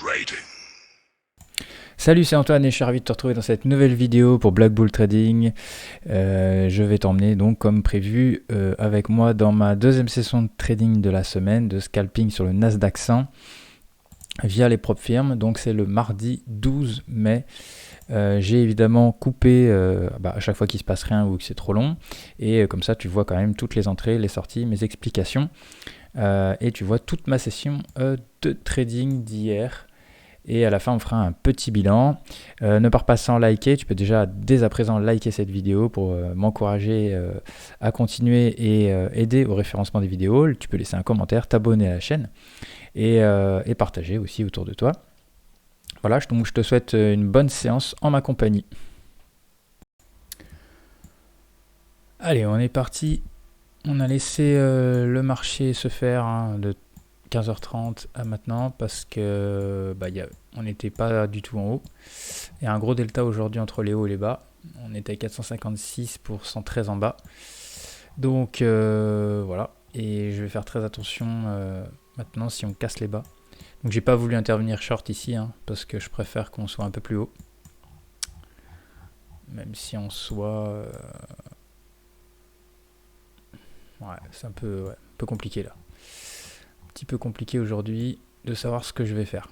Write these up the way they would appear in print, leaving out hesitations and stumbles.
trading. Salut, c'est Antoine et je suis ravi de te retrouver dans cette nouvelle vidéo pour Black Bull Trading. Je vais t'emmener donc comme prévu avec moi dans ma deuxième session de trading de la semaine de scalping sur le Nasdaq 100 via les propres firmes. Donc c'est le mardi 12 mai. J'ai évidemment coupé à chaque fois qu'il se passe rien ou que c'est trop long. Et comme ça tu vois quand même toutes les entrées, les sorties, mes explications. Et tu vois toute ma session de trading d'hier. Et à la fin, on fera un petit bilan. Ne pars pas sans liker. Tu peux déjà dès à présent liker cette vidéo pour m'encourager à continuer et aider au référencement des vidéos. Tu peux laisser un commentaire, t'abonner à la chaîne et partager aussi autour de toi. Voilà, donc je te souhaite une bonne séance en ma compagnie. Allez, on est parti. On a laissé le marché se faire de 15h30 à maintenant parce que on n'était pas du tout en haut. Il y a un gros delta aujourd'hui entre les hauts et les bas. On était à 456 pour 113 en bas. Donc voilà. Et je vais faire très attention maintenant si on casse les bas. Donc j'ai pas voulu intervenir short ici parce que je préfère qu'on soit un peu plus haut. Même si on soit... ouais, c'est un peu compliqué là. Un petit peu compliqué aujourd'hui de savoir ce que je vais faire.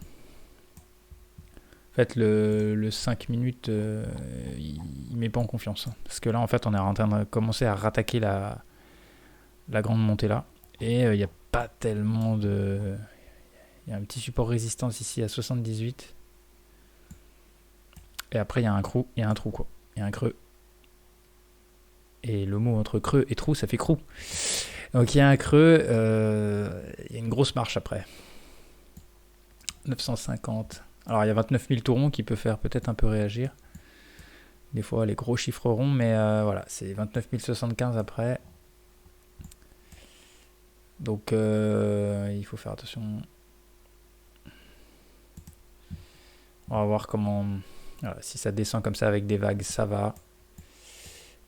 En fait, le 5 minutes, il met pas en confiance. Parce que là, en fait, on est en train de commencer à rattaquer la grande montée là. Et il n'y a pas tellement de... Il y a un petit support résistance ici à 78. Et après, il y a un trou, quoi. Il y a un creux. Et le mot entre creux et trou, ça fait crou. Donc il y a un creux, il y a une grosse marche après. 950. Alors il y a 29 000 tourons qui peut faire peut-être un peu réagir. Des fois les gros chiffres ronds, mais voilà, c'est 29 075 après. Donc il faut faire attention. On va voir comment... Voilà, si ça descend comme ça avec des vagues, ça va.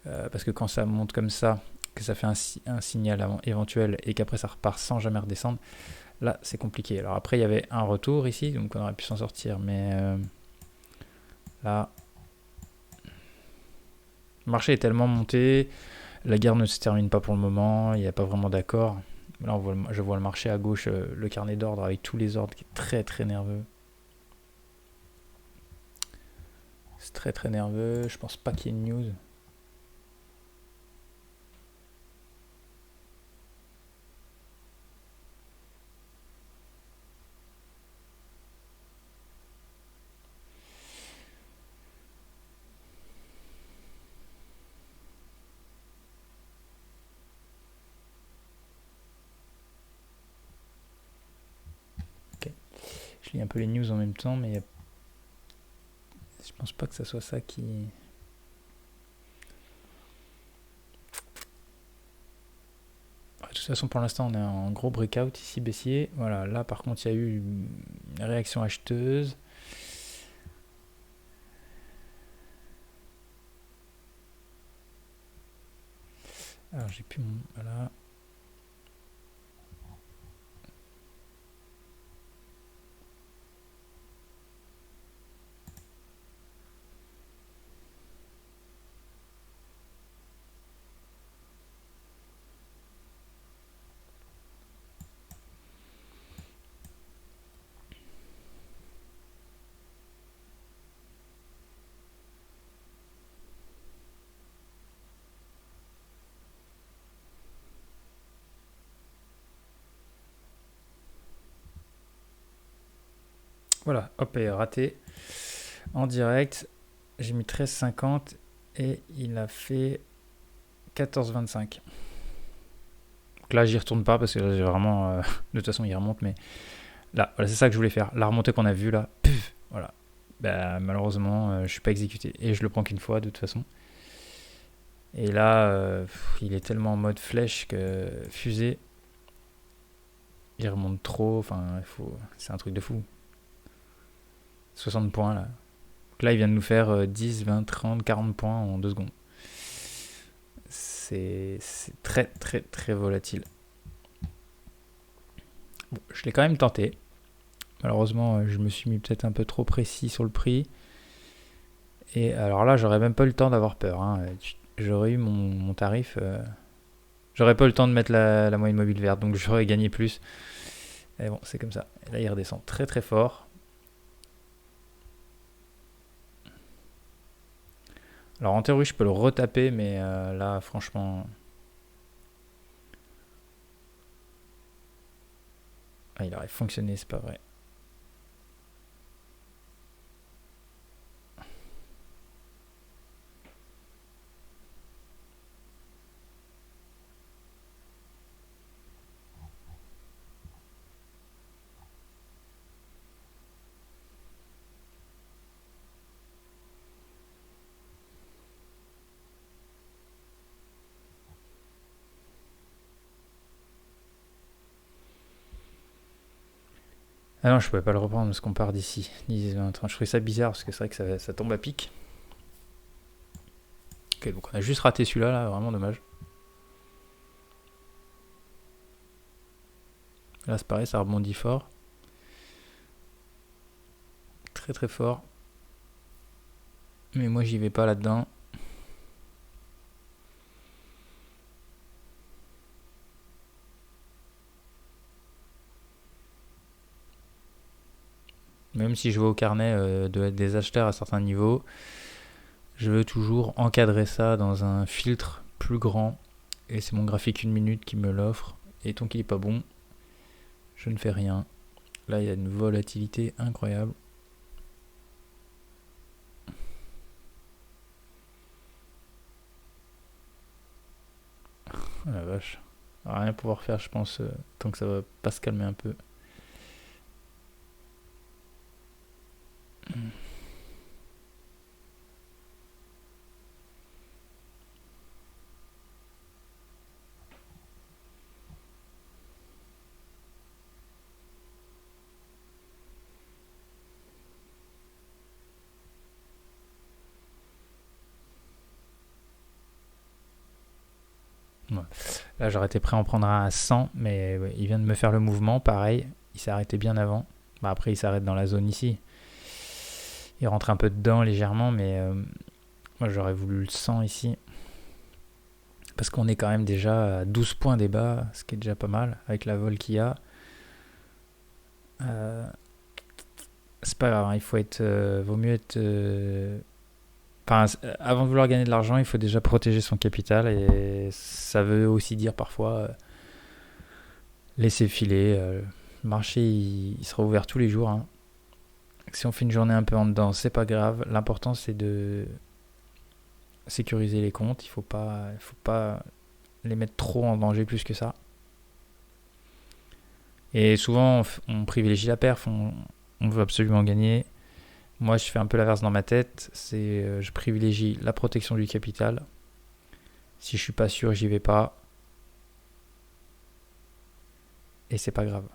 Parce que quand ça monte comme ça, que ça fait un signal éventuel et qu'après ça repart sans jamais redescendre, là c'est compliqué. Alors après il y avait un retour ici, donc on aurait pu s'en sortir, mais là le marché est tellement monté, la guerre ne se termine pas pour le moment, il n'y a pas vraiment d'accord. Là je vois le marché à gauche, le carnet d'ordre avec tous les ordres qui est très très nerveux. C'est très très nerveux, je pense pas qu'il y ait une news. Je lis un peu les news en même temps, mais je pense pas que ça soit ça qui... De toute façon, pour l'instant, on est en gros breakout ici, baissier. Voilà, là par contre, il y a eu une réaction acheteuse. Alors, j'ai plus mon... Voilà. Voilà, hop, et raté. En direct, j'ai mis 13,50 et il a fait 14,25. Donc là, j'y retourne pas parce que là, j'ai vraiment... de toute façon, il remonte, mais là, voilà, c'est ça que je voulais faire. La remontée qu'on a vue là, puf, voilà. Malheureusement, je suis pas exécuté. Et je le prends qu'une fois, de toute façon. Et là, il est tellement en mode flèche que fusée. Il remonte trop, enfin, c'est un truc de fou. 60 points là. Donc là, il vient de nous faire 10, 20, 30, 40 points en 2 secondes. C'est très, très, très volatile. Bon, je l'ai quand même tenté. Malheureusement, je me suis mis peut-être un peu trop précis sur le prix. Et alors là, j'aurais même pas eu le temps d'avoir peur, hein. J'aurais eu mon tarif. J'aurais pas eu le temps de mettre la moyenne mobile verte, donc j'aurais gagné plus. Et bon, c'est comme ça. Et là, il redescend très très fort. Alors en théorie, je peux le retaper, mais là, franchement... Ah, il aurait fonctionné, c'est pas vrai. Ah non, je pouvais pas le reprendre parce qu'on part d'ici. Je trouvais ça bizarre parce que c'est vrai que ça tombe à pic. Ok, donc on a juste raté celui-là, là, vraiment dommage. Là, c'est pareil, ça rebondit fort. Très très fort. Mais moi, j'y vais pas là-dedans. Même si je vais au carnet des acheteurs à certains niveaux, je veux toujours encadrer ça dans un filtre plus grand. Et c'est mon graphique 1 minute qui me l'offre. Et tant qu'il est pas bon, je ne fais rien. Là, il y a une volatilité incroyable. Oh la vache. On va rien pouvoir faire, je pense, tant que ça va pas se calmer un peu. Ouais. Là, j'aurais été prêt à en prendre un à 100, mais ouais, il vient de me faire le mouvement, pareil. Il s'est arrêté bien avant. Bah, après, il s'arrête dans la zone ici. Il rentre un peu dedans légèrement, mais moi, j'aurais voulu le 100 ici. Parce qu'on est quand même déjà à 12 points des bas, ce qui est déjà pas mal, avec la vol qu'il y a. C'est pas grave, hein, il faut être... vaut mieux être... Enfin, avant de vouloir gagner de l'argent, il faut déjà protéger son capital. Et ça veut aussi dire parfois laisser filer. Le marché, il sera ouvert tous les jours, hein. Si on fait une journée un peu en dedans, c'est pas grave. L'important, c'est de sécuriser les comptes. Il faut pas les mettre trop en danger plus que ça. Et souvent, on privilégie la perf. On veut absolument gagner. Moi, je fais un peu l'inverse dans ma tête. Je privilégie la protection du capital. Si je suis pas sûr, j'y vais pas. Et c'est pas grave.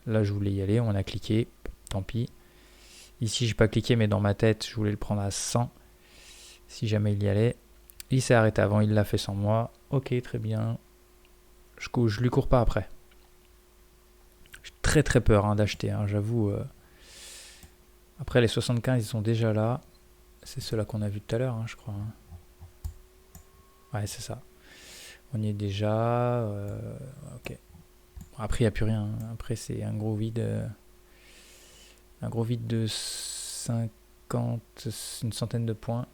Là, je voulais y aller. On a cliqué. Tant pis. Ici, j'ai pas cliqué, mais dans ma tête, je voulais le prendre à 100. Si jamais il y allait. Il s'est arrêté avant. Il l'a fait sans moi. Ok, très bien. Je lui cours pas après. J'ai très très peur, hein, d'acheter, hein, j'avoue. Après, les 75, ils sont déjà là. C'est ceux-là qu'on a vu tout à l'heure, hein, je crois, hein. Ouais, c'est ça. On y est déjà. Ok. Après, il n'y a plus rien, hein. Après, c'est un gros vide. Un gros vide de 50, une centaine de points.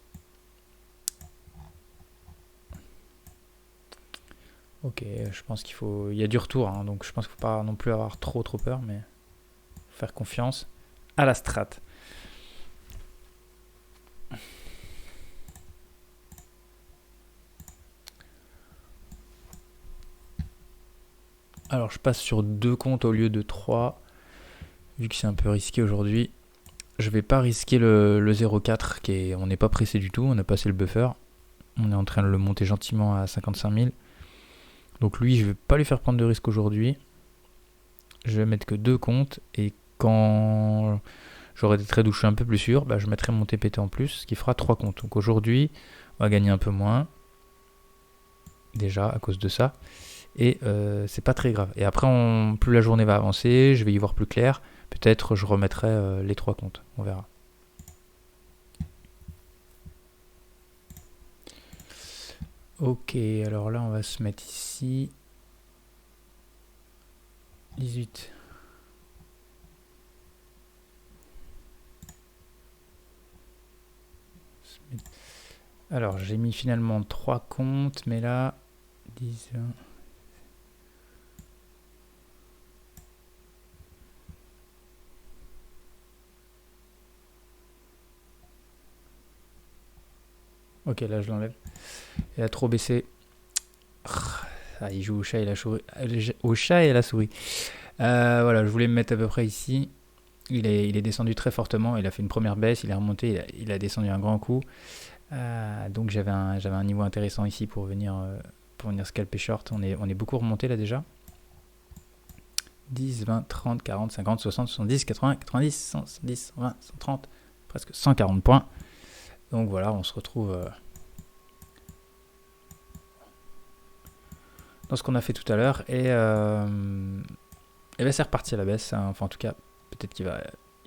Ok, je pense qu'il faut... Il y a du retour, hein, donc je pense qu'il ne faut pas non plus avoir trop peur, mais faire confiance à la strat. Alors je passe sur 2 comptes au lieu de 3, vu que c'est un peu risqué aujourd'hui. Je vais pas risquer le 0,4, on n'est pas pressé du tout, on a passé le buffer. On est en train de le monter gentiment à 55 000. Donc lui, je vais pas lui faire prendre de risque aujourd'hui. Je vais mettre que 2 comptes, et quand j'aurai des trades où je suis un peu plus sûr, bah, je mettrai mon TPT en plus, ce qui fera 3 comptes. Donc aujourd'hui, on va gagner un peu moins, déjà à cause de ça. et c'est pas très grave. Et après, plus la journée va avancer, je vais y voir plus clair. Peut-être je remettrai les 3 comptes, on verra. Ok, alors là on va se mettre ici. 18. Alors j'ai mis finalement 3 comptes, mais là 10, 20. Ok, là je l'enlève. Il a trop baissé. Ah, il joue au chat et la souris. Au chat et à la souris. Voilà, je voulais me mettre à peu près ici. Il est descendu très fortement. Il a fait une première baisse, il est remonté, il a descendu un grand coup. Donc j'avais un niveau intéressant ici pour venir scalper short. On est beaucoup remonté là déjà. 10, 20, 30, 40, 50, 60, 70, 80, 90, 110, 120, 130, presque 140 points. Donc voilà, on se retrouve dans ce qu'on a fait tout à l'heure. Et ben c'est reparti à la baisse. Hein. Enfin en tout cas, peut-être qu'il va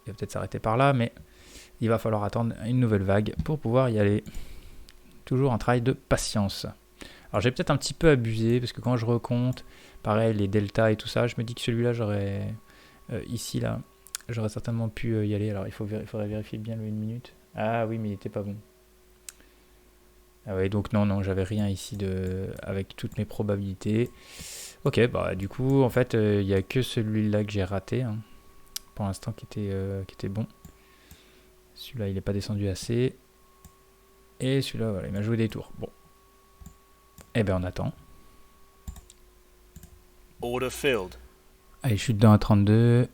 peut-être s'arrêter par là, mais il va falloir attendre une nouvelle vague pour pouvoir y aller. Toujours un travail de patience. Alors j'ai peut-être un petit peu abusé, parce que quand je recompte, pareil, les deltas et tout ça, je me dis que celui-là, j'aurais ici, là, j'aurais certainement pu y aller. Alors il faudrait vérifier bien le 1 minute. Ah oui, mais il n'était pas bon. Ah ouais, donc non, j'avais rien ici avec toutes mes probabilités. Ok, bah du coup, en fait, il n'y a que celui-là que j'ai raté, hein, pour l'instant, qui était bon. Celui-là, il n'est pas descendu assez. Et celui-là, voilà, il m'a joué des tours. Bon. Eh ben, on attend. Order filled. Allez, je suis dedans à 32.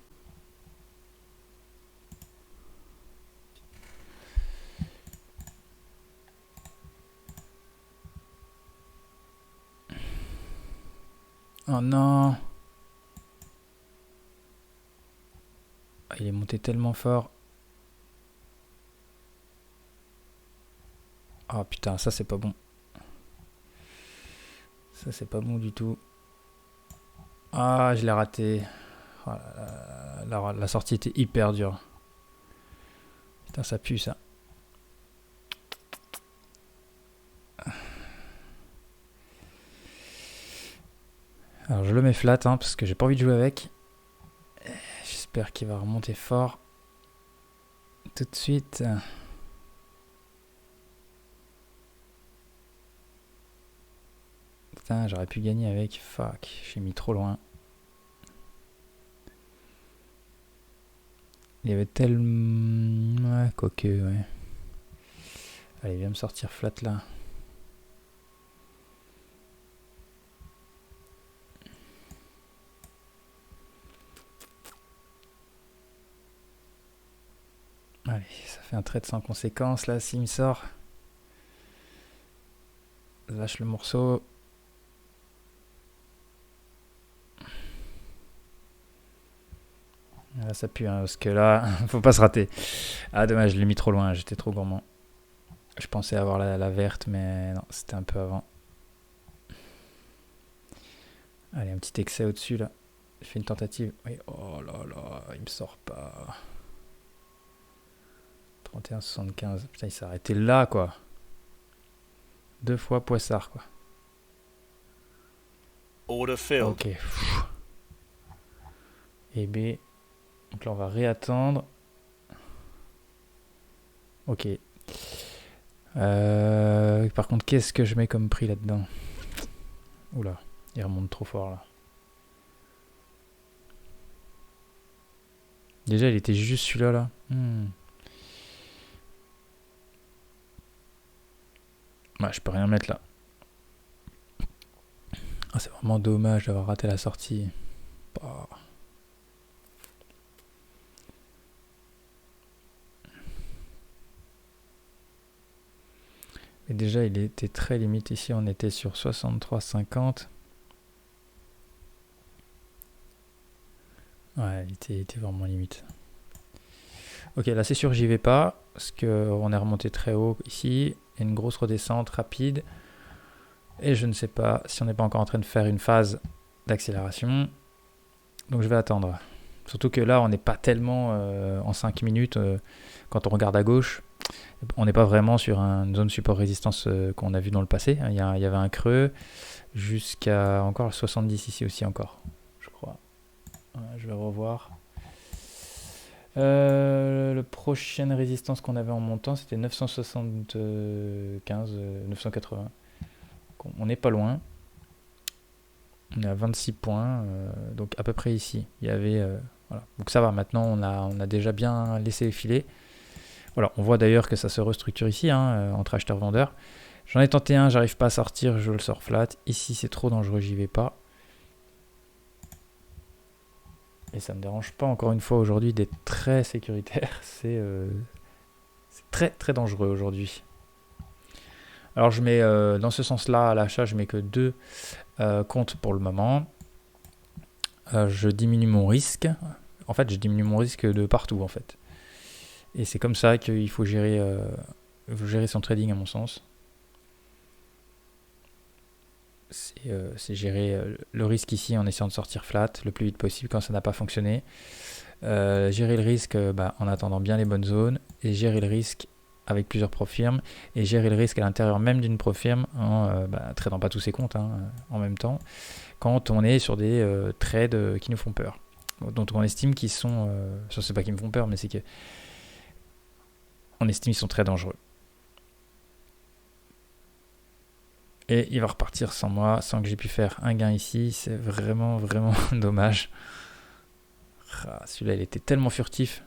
Oh non. Il est monté tellement fort. Oh putain, ça c'est pas bon. Ça c'est pas bon du tout. Ah, je l'ai raté. Oh la sortie était hyper dure. Putain, ça pue ça. Alors je le mets flat, hein, parce que j'ai pas envie de jouer avec. J'espère qu'il va remonter fort. Tout de suite. Putain, j'aurais pu gagner avec. Fuck, j'ai mis trop loin. Il y avait tellement... Ouais, quoique, ouais. Allez, viens me sortir flat là. Allez, ça fait un trade sans conséquence là, s'il me sort. Lâche le morceau. Là, ça pue, hein, parce que là, faut pas se rater. Ah, dommage, je l'ai mis trop loin, j'étais trop gourmand. Je pensais avoir la verte, mais non, c'était un peu avant. Allez, un petit excès au-dessus là. Je fais une tentative. Oui. Oh là là, il me sort pas. 31,75. Putain, il s'est arrêté là, quoi. 2 fois poissard, quoi. Order filled. Ok. Et B. Donc là, on va réattendre. Ok. Par contre, qu'est-ce que je mets comme prix là-dedans? Oula, il remonte trop fort là. Déjà, il était juste celui-là là. Ouais, je peux rien mettre là. Ah, c'est vraiment dommage d'avoir raté la sortie. Bah. Et déjà, il était très limite ici. On était sur 63,50. Ouais, il était vraiment limite. Ok, là c'est sûr, j'y vais pas. Parce qu'on est remonté très haut ici. Il y a une grosse redescente rapide. Et je ne sais pas si on n'est pas encore en train de faire une phase d'accélération. Donc je vais attendre. Surtout que là, on n'est pas tellement en 5 minutes. Quand on regarde à gauche, on n'est pas vraiment sur une zone support résistance qu'on a vu dans le passé. Il y avait un creux jusqu'à encore 70 ici aussi encore, je crois. Ouais, je vais revoir. La prochaine résistance qu'on avait en montant, c'était 975, 980. On n'est pas loin. On est à 26 points, donc à peu près ici. Il y avait, voilà. Donc ça va, maintenant on a déjà bien laissé filer. Voilà, on voit d'ailleurs que ça se restructure ici, entre acheteurs-vendeurs. J'en ai tenté un, j'arrive pas à sortir, je le sors flat. Ici c'est trop dangereux, j'y vais pas. Et ça me dérange pas encore une fois aujourd'hui d'être très sécuritaire. C'est très très dangereux aujourd'hui. Alors je mets dans ce sens-là à l'achat, je mets que 2 comptes pour le moment. Je diminue mon risque. En fait, je diminue mon risque de partout en fait. Et c'est comme ça qu'il faut gérer son trading à mon sens. C'est gérer le risque ici en essayant de sortir flat le plus vite possible quand ça n'a pas fonctionné. Gérer le risque en attendant bien les bonnes zones. Et gérer le risque avec plusieurs profirmes. Et gérer le risque à l'intérieur même d'une profirme en tradant pas tous ses comptes en même temps. Quand on est sur des trades qui nous font peur. Dont on estime qu'ils sont... je sais pas qu'ils me font peur, mais c'est que... on estime qu'ils sont très dangereux. Et il va repartir sans moi, sans que j'ai pu faire un gain ici. C'est vraiment, vraiment dommage. Celui-là, il était tellement furtif.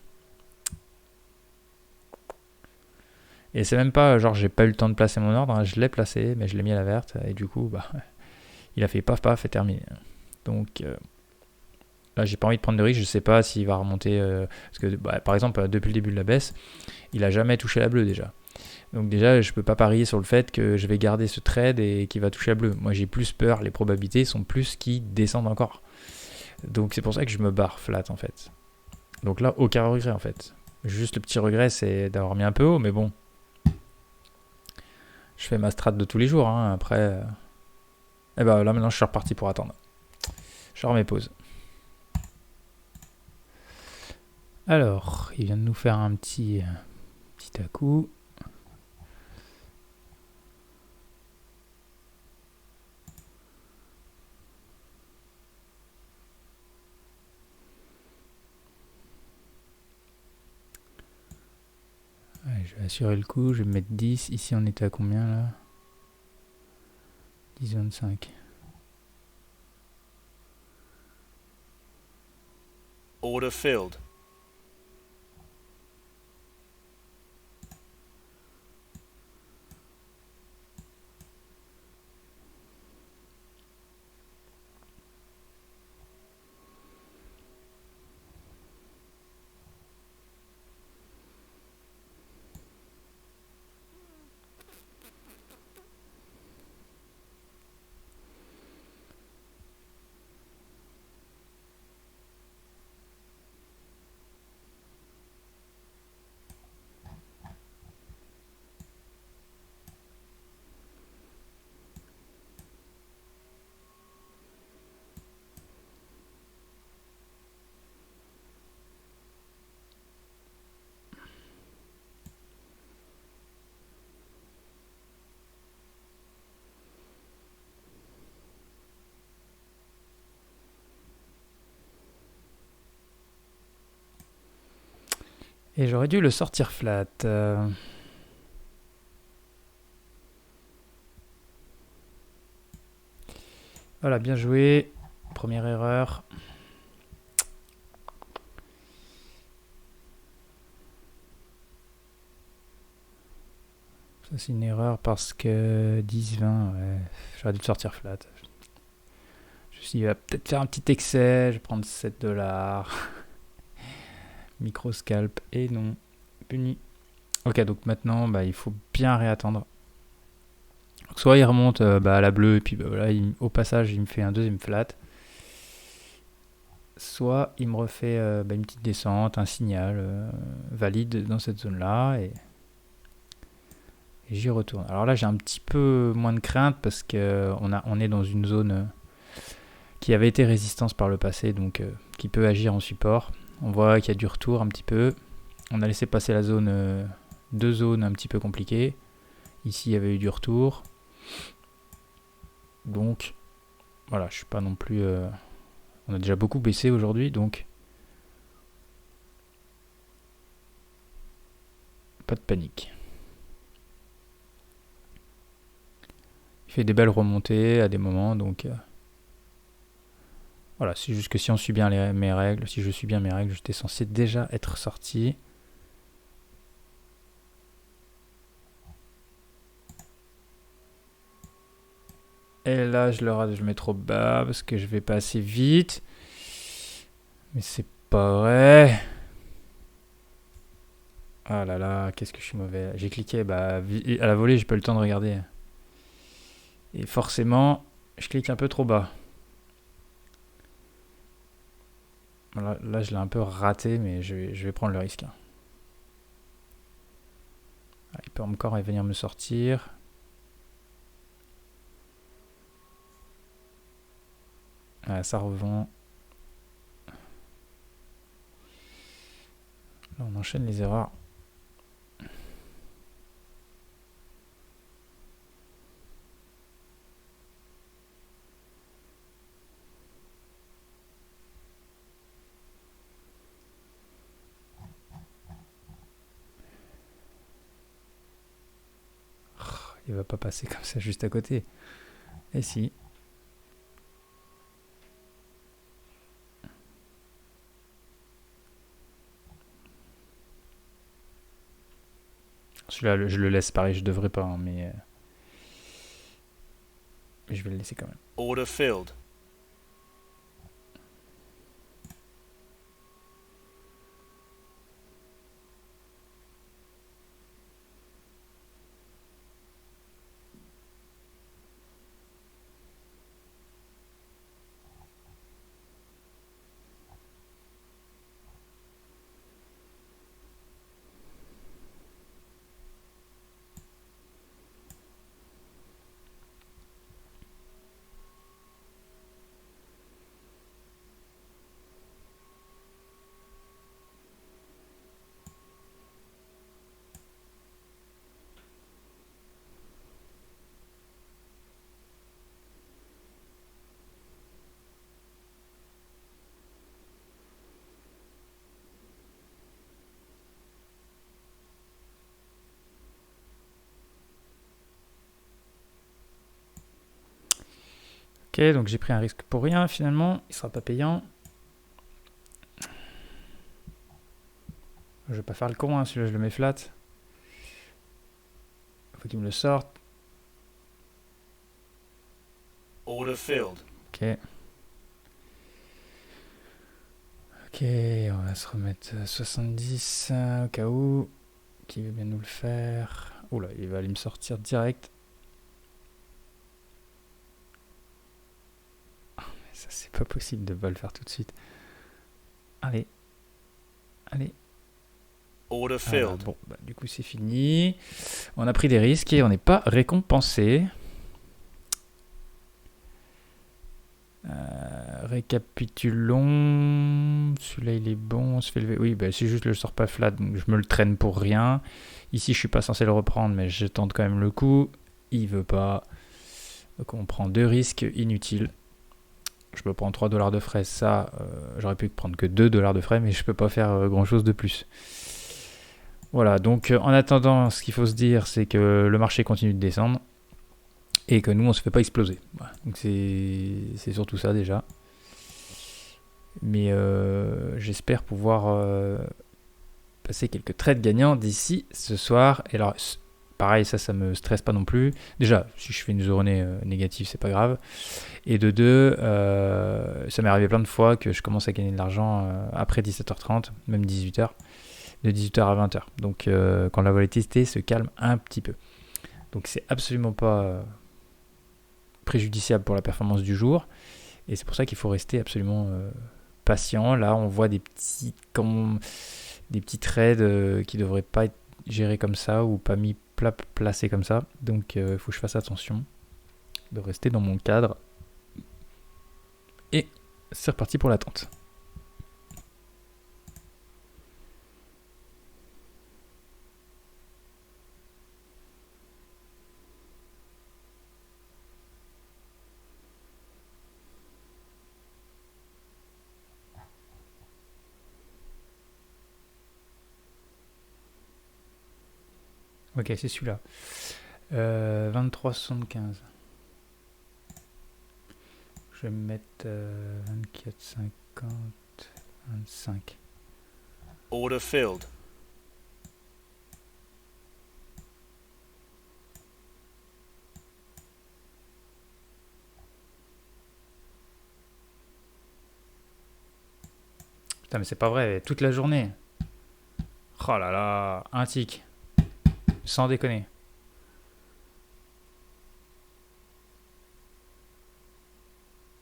Et c'est même pas genre j'ai pas eu le temps de placer mon ordre. Je l'ai placé, mais je l'ai mis à la verte. Et du coup, il a fait paf paf et terminé. Donc là, j'ai pas envie de prendre de risque. Je sais pas s'il va remonter. Parce que par exemple, depuis le début de la baisse, il a jamais touché la bleue déjà. Donc déjà, je peux pas parier sur le fait que je vais garder ce trade et qu'il va toucher la bleue. Moi, j'ai plus peur, les probabilités sont plus qu'il descende encore. Donc c'est pour ça que je me barre flat en fait. Donc là, aucun regret en fait. Juste le petit regret, c'est d'avoir mis un peu haut, mais bon. Je fais ma strat de tous les jours, après... Et là maintenant, je suis reparti pour attendre. Je remets pause. Alors, il vient de nous faire un petit à-coup. Ouais, je vais assurer le coup, je vais mettre 10. Ici, on était à combien là? 10,25. Order filled. Et j'aurais dû le sortir flat. Voilà, bien joué. Première erreur. Ça, c'est une erreur parce que 10-20, ouais, j'aurais dû le sortir flat. Je me suis dit, il va peut-être faire un petit excès. Je vais prendre 7$. Micro-scalp. Et non. Puni. Ok, donc maintenant, il faut bien réattendre. Donc, soit il remonte à la bleue, et puis voilà, au passage, il me fait un deuxième flat. Soit il me refait une petite descente, un signal valide dans cette zone-là. Et et j'y retourne. Alors là, j'ai un petit peu moins de crainte parce qu'on est dans une zone qui avait été résistance par le passé, donc qui peut agir en support. On voit qu'il y a du retour un petit peu. On a laissé passer la zone, deux zones un petit peu compliquées. Ici, il y avait eu du retour. Donc, voilà, je suis pas non plus... on a déjà beaucoup baissé aujourd'hui, donc... Pas de panique. Il fait des belles remontées à des moments, donc... voilà, c'est juste que si on suit bien mes règles, si je suis bien mes règles, j'étais censé déjà être sorti. Et là, je le rate, je le mets trop bas parce que je vais pas assez vite. Mais c'est pas vrai. Ah là là, qu'est-ce que je suis mauvais. J'ai cliqué, bah, à la volée, j'ai pas eu le temps de regarder. Et forcément, je clique un peu trop bas. Voilà, là, je l'ai un peu raté, mais je vais prendre le risque. Ah, il peut encore venir me sortir. Ah, ça revend. Là, on enchaîne les erreurs. Il va pas passer comme ça juste à côté. Et si. Celui-là, je le laisse pareil, je devrais pas, hein, mais je vais le laisser quand même. Order filled. Ok, donc j'ai pris un risque pour rien finalement, il sera pas payant. Je vais pas faire le con, hein, celui-là je le mets flat. Faut qu'il me le sorte. Order filled. Ok. Ok, on va se remettre 70 au cas où. Qui veut bien nous le faire? Oula, il va aller me sortir direct. Ça, c'est pas possible de pas le faire tout de suite. Allez. Allez. Order Ah, filled. bon, bah, du coup, c'est fini. On a pris des risques et on n'est pas récompensé. Récapitulons. Celui-là, il est bon. On se fait lever. Oui, bah, c'est juste que je le sors pas flat, donc je me le traîne pour rien. Ici, je suis pas censé le reprendre, mais je tente quand même le coup. Il veut pas. Donc, on prend deux risques inutiles. Je peux prendre 3 $ de frais. Ça, j'aurais pu prendre que 2 $ de frais, mais je peux pas faire grand chose de plus. Voilà, donc en attendant, ce qu'il faut se dire, c'est que le marché continue de descendre et que nous, on se fait pas exploser. Voilà. Donc c'est surtout ça déjà. Mais j'espère pouvoir passer quelques trades gagnants d'ici ce soir. Et alors, pareil, ça me stresse pas non plus. Déjà, si je fais une journée négative, c'est pas grave. Et de deux, ça m'est arrivé plein de fois que je commence à gagner de l'argent après 17h30, même 18h. De 18h à 20h. Donc quand la volatilité se calme un petit peu. Donc c'est absolument pas préjudiciable pour la performance du jour. Et c'est pour ça qu'il faut rester absolument patient. Là, on voit des petits trades qui ne devraient pas être gérés comme ça ou pas mis placé comme ça. Donc il faut que je fasse attention de rester dans mon cadre. Et c'est reparti pour l'attente. Ok, c'est celui-là. 23,75. Je vais me mettre 24,50, 25. Order filled. Putain, mais c'est pas vrai, toute la journée. Oh là là, un tic. Sans déconner.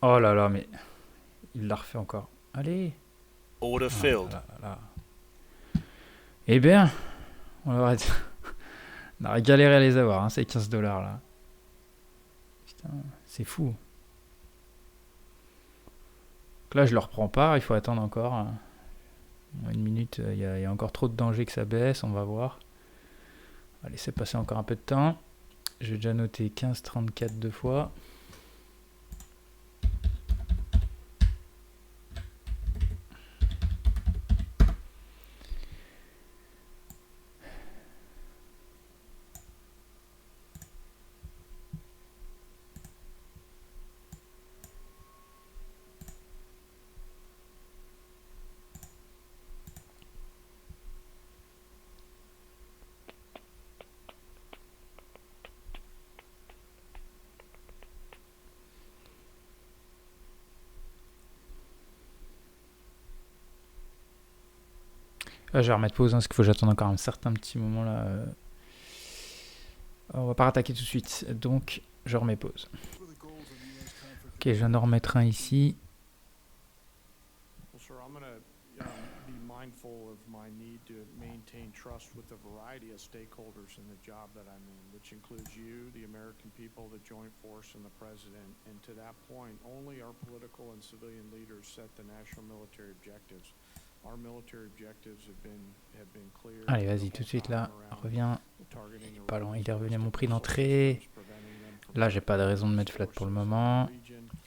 Oh là là, mais il l'a refait encore. Allez. Order Ah filled. là là là. Eh bien, on aurait galéré à les avoir, hein, ces 15 dollars là. Putain, c'est fou. Donc là, je le reprends pas, il faut attendre encore. Une minute, il y a encore trop de danger que ça baisse, on va voir. On va laisser passer encore un peu de temps. J'ai déjà noté 15,34 deux fois. Ah, je vais remettre pause, hein, parce qu'il faut que j'attende encore un certain petit moment là. On va pas rattaquer tout de suite, donc je remets pause. Ok, je viens d'en remettre un ici. Well, sir, I'm going to be mindful of my need to maintain trust with a variety of stakeholders in the job that I'm in, which includes you, the American people, the Joint Force, and the President. And to that point, only our political and civilian leaders set the national military objectives. Our military objectives have been clear. Allez, vas-y, tout de suite là, reviens. Pas loin, il est revenu à mon prix d'entrée. Là, j'ai pas de raison de mettre flat pour le moment.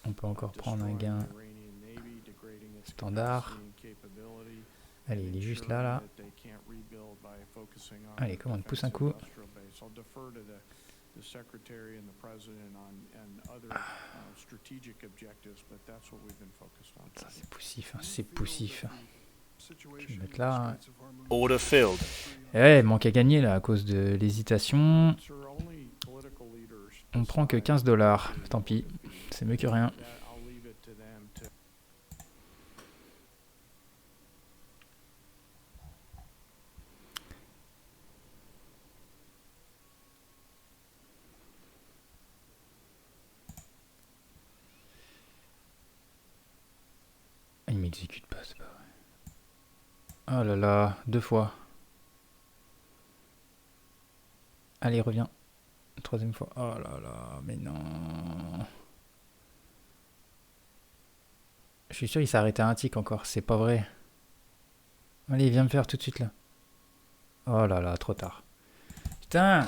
On peut encore prendre un gain standard. Allez, il est juste là, là. Allez, comment on pousse un coup. Ça, c'est poussif, hein, c'est poussif. Je vais mettre là. Hein. Order filled. Et ouais, il manque à gagner là à cause de l'hésitation. On prend que 15 dollars. Tant pis, c'est mieux que rien. Il m'exécute pas, c'est pas vrai. Oh là là, deux fois. Allez, reviens. Troisième fois. Oh là là, mais non. Je suis sûr qu'il s'est arrêté à un tic encore, c'est pas vrai. Allez, viens me faire tout de suite là. Oh là là, trop tard. Putain.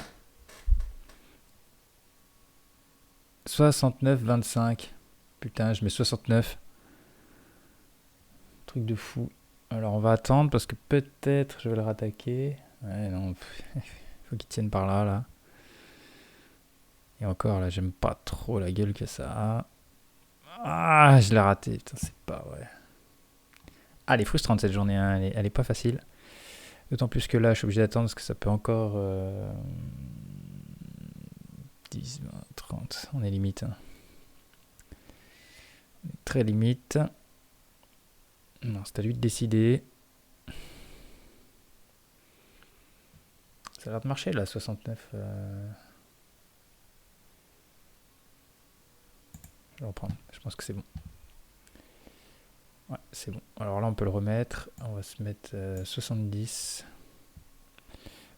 69,25. Putain, je mets 69. Truc de fou. Alors on va attendre parce que peut-être je vais le rattaquer. Ouais, non. Faut qu'il tienne par là, là. Et encore, là, j'aime pas trop la gueule que ça a. Ah, je l'ai raté. Putain, c'est pas vrai. Ah, elle est frustrante cette journée. Hein. Elle est pas facile. D'autant plus que là, je suis obligé d'attendre parce que ça peut encore... 10, 20, 30. On est limite. Hein. On est très limite. Non, c'est à lui de décider. Ça a l'air de marcher là, 69. Je vais reprendre. Je pense que c'est bon. Ouais, c'est bon. Alors là, on peut le remettre. On va se mettre 70.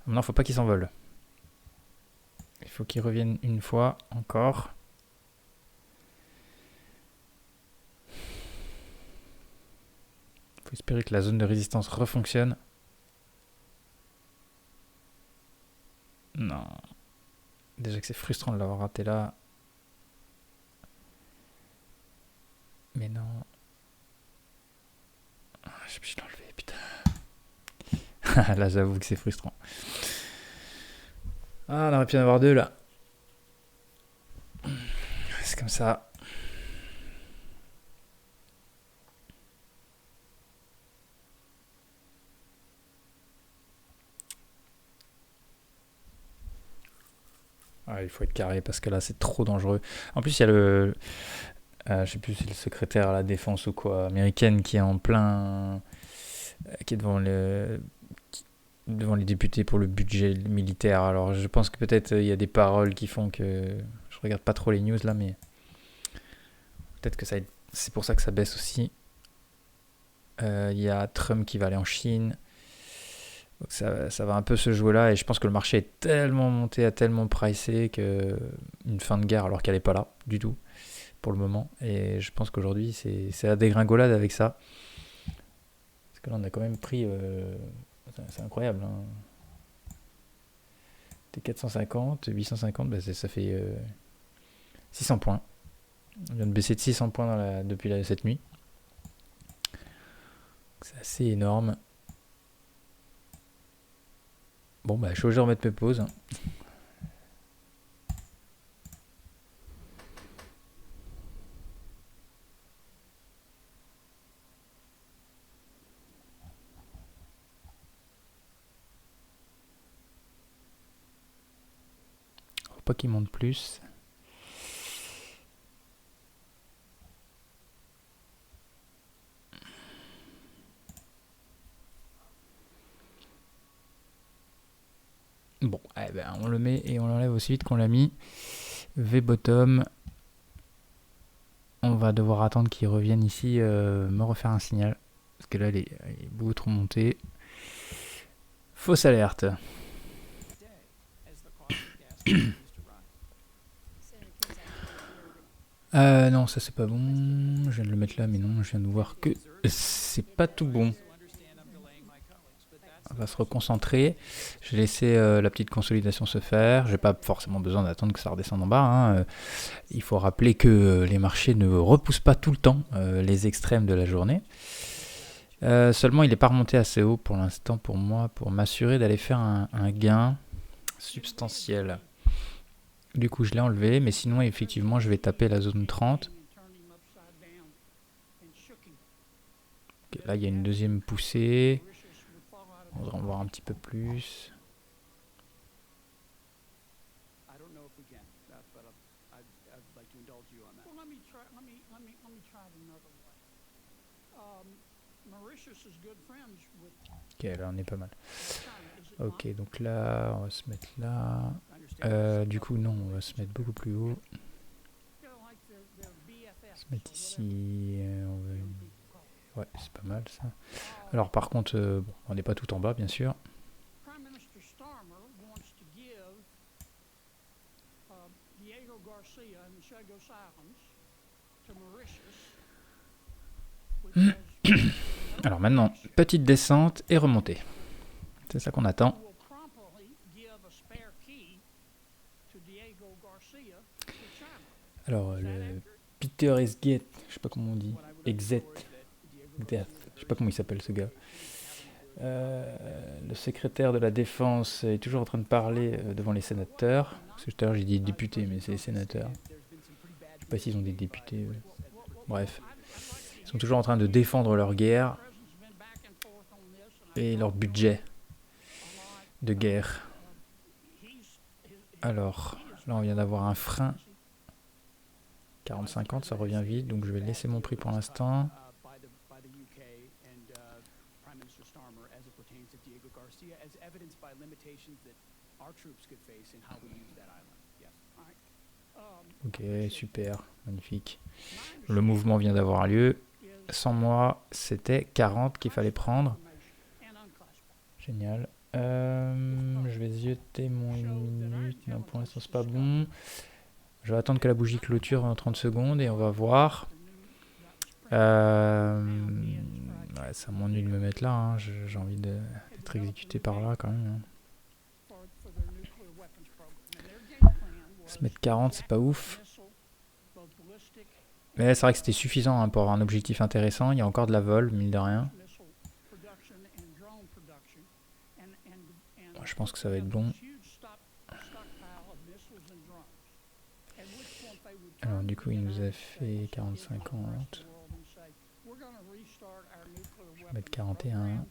Maintenant, faut pas qu'il s'envole. Il faut qu'il revienne une fois encore. Il faut espérer que la zone de résistance refonctionne. Non. Déjà que c'est frustrant de l'avoir raté là. Mais non. Ah, je vais l'enlever, putain. Là, j'avoue que c'est frustrant. Ah, on aurait pu en avoir deux là. C'est comme ça. Ah, il faut être carré parce que là c'est trop dangereux. En plus il y a le, je sais plus si c'est le secrétaire à la défense ou quoi, américaine qui est en plein, qui est devant les députés pour le budget militaire. Alors je pense que peut-être il y a des paroles qui font que je regarde pas trop les news là, mais peut-être que c'est pour ça que ça baisse aussi. Il y a Trump qui va aller en Chine. Donc ça va un peu se jouer là, et je pense que le marché est tellement monté, a tellement pricé que une fin de guerre alors qu'elle n'est pas là du tout pour le moment. Et je pense qu'aujourd'hui c'est la dégringolade avec ça. Parce que là on a quand même pris, c'est incroyable. Hein. T'es 450, 850, bah ça fait 600 points. On vient de baisser de 600 points depuis cette nuit. C'est assez énorme. Bon, bah, je suis obligé de remettre mes pauses. Faut pas qu'il monte plus. Bon, eh ben, on le met et on l'enlève aussi vite qu'on l'a mis. V-bottom. On va devoir attendre qu'il revienne ici me refaire un signal. Parce que là, il est beaucoup trop monté. Fausse alerte. Non, ça c'est pas bon. Je viens de le mettre là, mais non, je viens de voir que c'est pas tout bon. On va se reconcentrer. J'ai laissé la petite consolidation se faire. J'ai pas forcément besoin d'attendre que ça redescende en bas. Hein. Il faut rappeler que les marchés ne repoussent pas tout le temps les extrêmes de la journée. Seulement, il n'est pas remonté assez haut pour l'instant pour moi, pour m'assurer d'aller faire un gain substantiel. Du coup, je l'ai enlevé, mais sinon, effectivement, je vais taper la zone 30. Okay, là, il y a une deuxième poussée. On va en voir un petit peu plus. Ok, là on est pas mal. Ok, donc là, on va se mettre là. Du coup, non, on va se mettre beaucoup plus haut. On va se mettre ici. Ouais, c'est pas mal ça. Alors par contre, bon, on n'est pas tout en bas, bien sûr. Alors maintenant, petite descente et remontée. C'est ça qu'on attend. Alors, le Peter Exet, je sais pas comment on dit, Exet, Death, je sais pas comment il s'appelle ce gars. Le secrétaire de la défense est toujours en train de parler devant les sénateurs. Parce que tout à l'heure j'ai dit députés, mais c'est les sénateurs. Je sais pas s'ils ont des députés. Bref. Ils sont toujours en train de défendre leur guerre et leur budget de guerre. Alors, là on vient d'avoir un frein. 40-50, ça revient vite, donc je vais laisser mon prix pour l'instant. Ok, super, magnifique. Le mouvement vient d'avoir lieu. Sans moi, c'était 40 qu'il fallait prendre. Génial. Je vais zioter mon 1 minute. Non, pour l'instant, c'est pas bon. Je vais attendre que la bougie clôture en 30 secondes et on va voir. Ouais, ça m'ennuie de me mettre là. Hein. J'ai envie d'être exécuté par là quand même. Hein. Se mettre 40, c'est pas ouf. Mais c'est vrai que c'était suffisant hein, pour avoir un objectif intéressant. Il y a encore de la vol, mine de rien. Je pense que ça va être bon. Alors du coup, il nous a fait 40-50. Je vais mettre 41.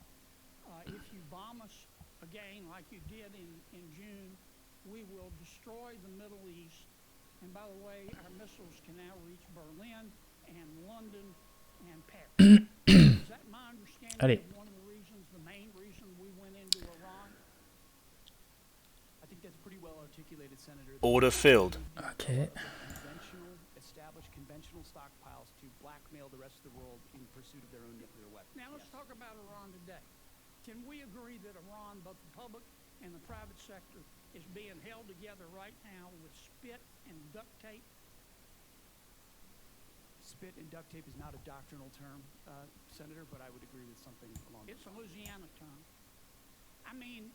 Allez. Order filled. Ok. Now let's talk about Iran today. Can we agree that Iran, both the public and the private sector, is being held together right now with spit and duct tape? Spit and duct tape is not a doctrinal term, Senator, but I would agree with something along those lines. It's a Louisiana term. I mean,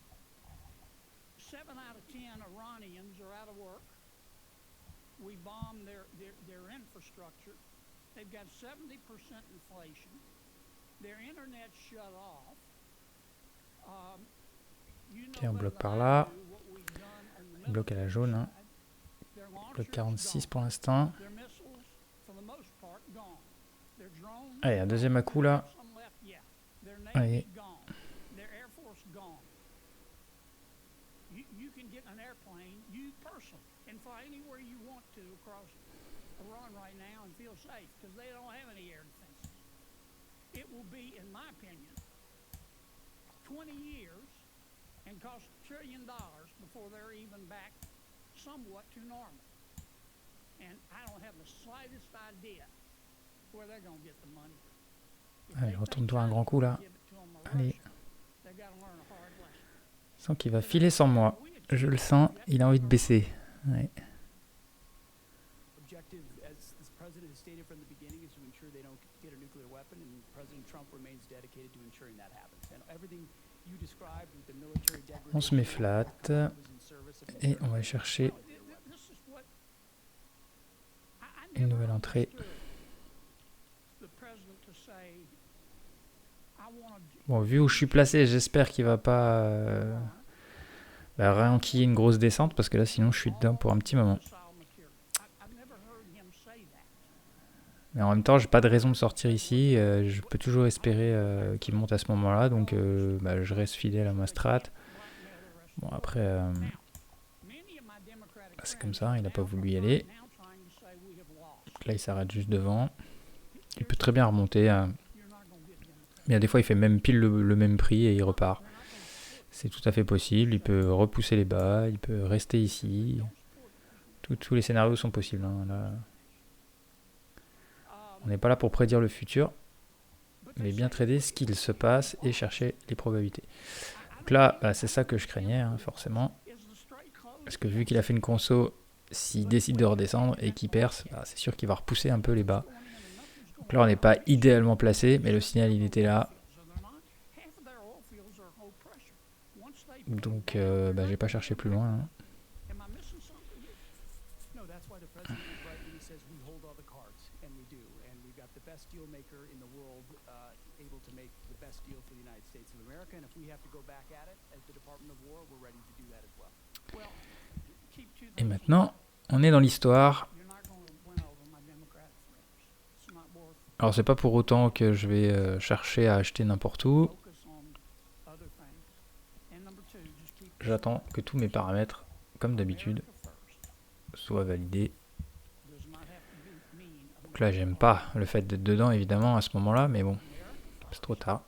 7 out of 10 Iranians are out of work. We bomb their infrastructure. They've got 70% inflation. Their internet's shut off. Ok, on bloque par là. On bloque à la jaune. Hein. On bloque 46 pour l'instant. Allez, un deuxième à coup là. Allez. Iran right now and feel safe because they don't have any air defenses. It will be, in my opinion, 20 years and cost $1 trillion before they're even back somewhat to normal. And I don't have the slightest idea where they're going to get the money. Allez, retourne-toi un grand coup là. Allez. Je sens qu'il va filer sans moi. Je le sens, il a envie de baisser. Ouais. On se met flat et on va chercher une nouvelle entrée. Bon, vu où je suis placé, j'espère qu'il va pas réenquiller une grosse descente parce que là sinon je suis dedans pour un petit moment. Mais en même temps, j'ai pas de raison de sortir ici. Je peux toujours espérer qu'il monte à ce moment-là. Donc, je reste fidèle à ma strat. Bon, après, c'est comme ça. Il n'a pas voulu y aller. Donc là, il s'arrête juste devant. Il peut très bien remonter. Mais des fois, il fait même pile le même prix et il repart. C'est tout à fait possible. Il peut repousser les bas. Il peut rester ici. Tous les scénarios sont possibles. Hein, là. On n'est pas là pour prédire le futur, mais bien trader ce qu'il se passe et chercher les probabilités. Donc là, c'est ça que je craignais, hein, forcément. Parce que vu qu'il a fait une conso, s'il décide de redescendre et qu'il perce, c'est sûr qu'il va repousser un peu les bas. Donc là, on n'est pas idéalement placé, mais le signal, il était là. Donc, j'ai pas cherché plus loin. Hein. Et maintenant, on est dans l'histoire. Alors, c'est pas pour autant que je vais chercher à acheter n'importe où. J'attends que tous mes paramètres, comme d'habitude, soient validés. Donc là, j'aime pas le fait d'être dedans, évidemment, à ce moment-là, mais bon, c'est trop tard.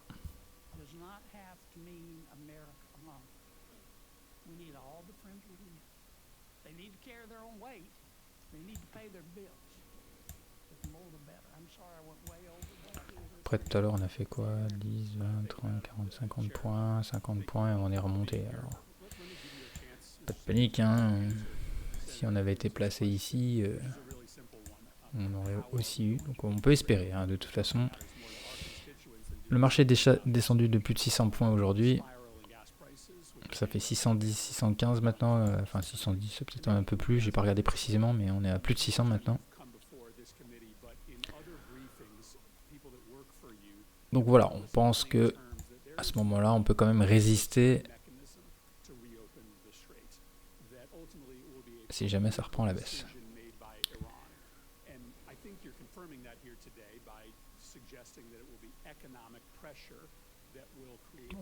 Après, tout à l'heure, on a fait quoi? 10, 20, 30, 40. 50 points, 50 points et on est remonté. Alors, pas de panique, hein. Si on avait été placé ici, on aurait aussi eu. Donc on peut espérer, hein, de toute façon. Le marché est descendu de plus de 600 points aujourd'hui. Ça fait 610, 615 maintenant. Enfin 610, c'est peut-être un peu plus. J'ai pas regardé précisément, mais on est à plus de 600 maintenant. Donc voilà, on pense que à ce moment-là, on peut quand même résister si jamais ça reprend la baisse.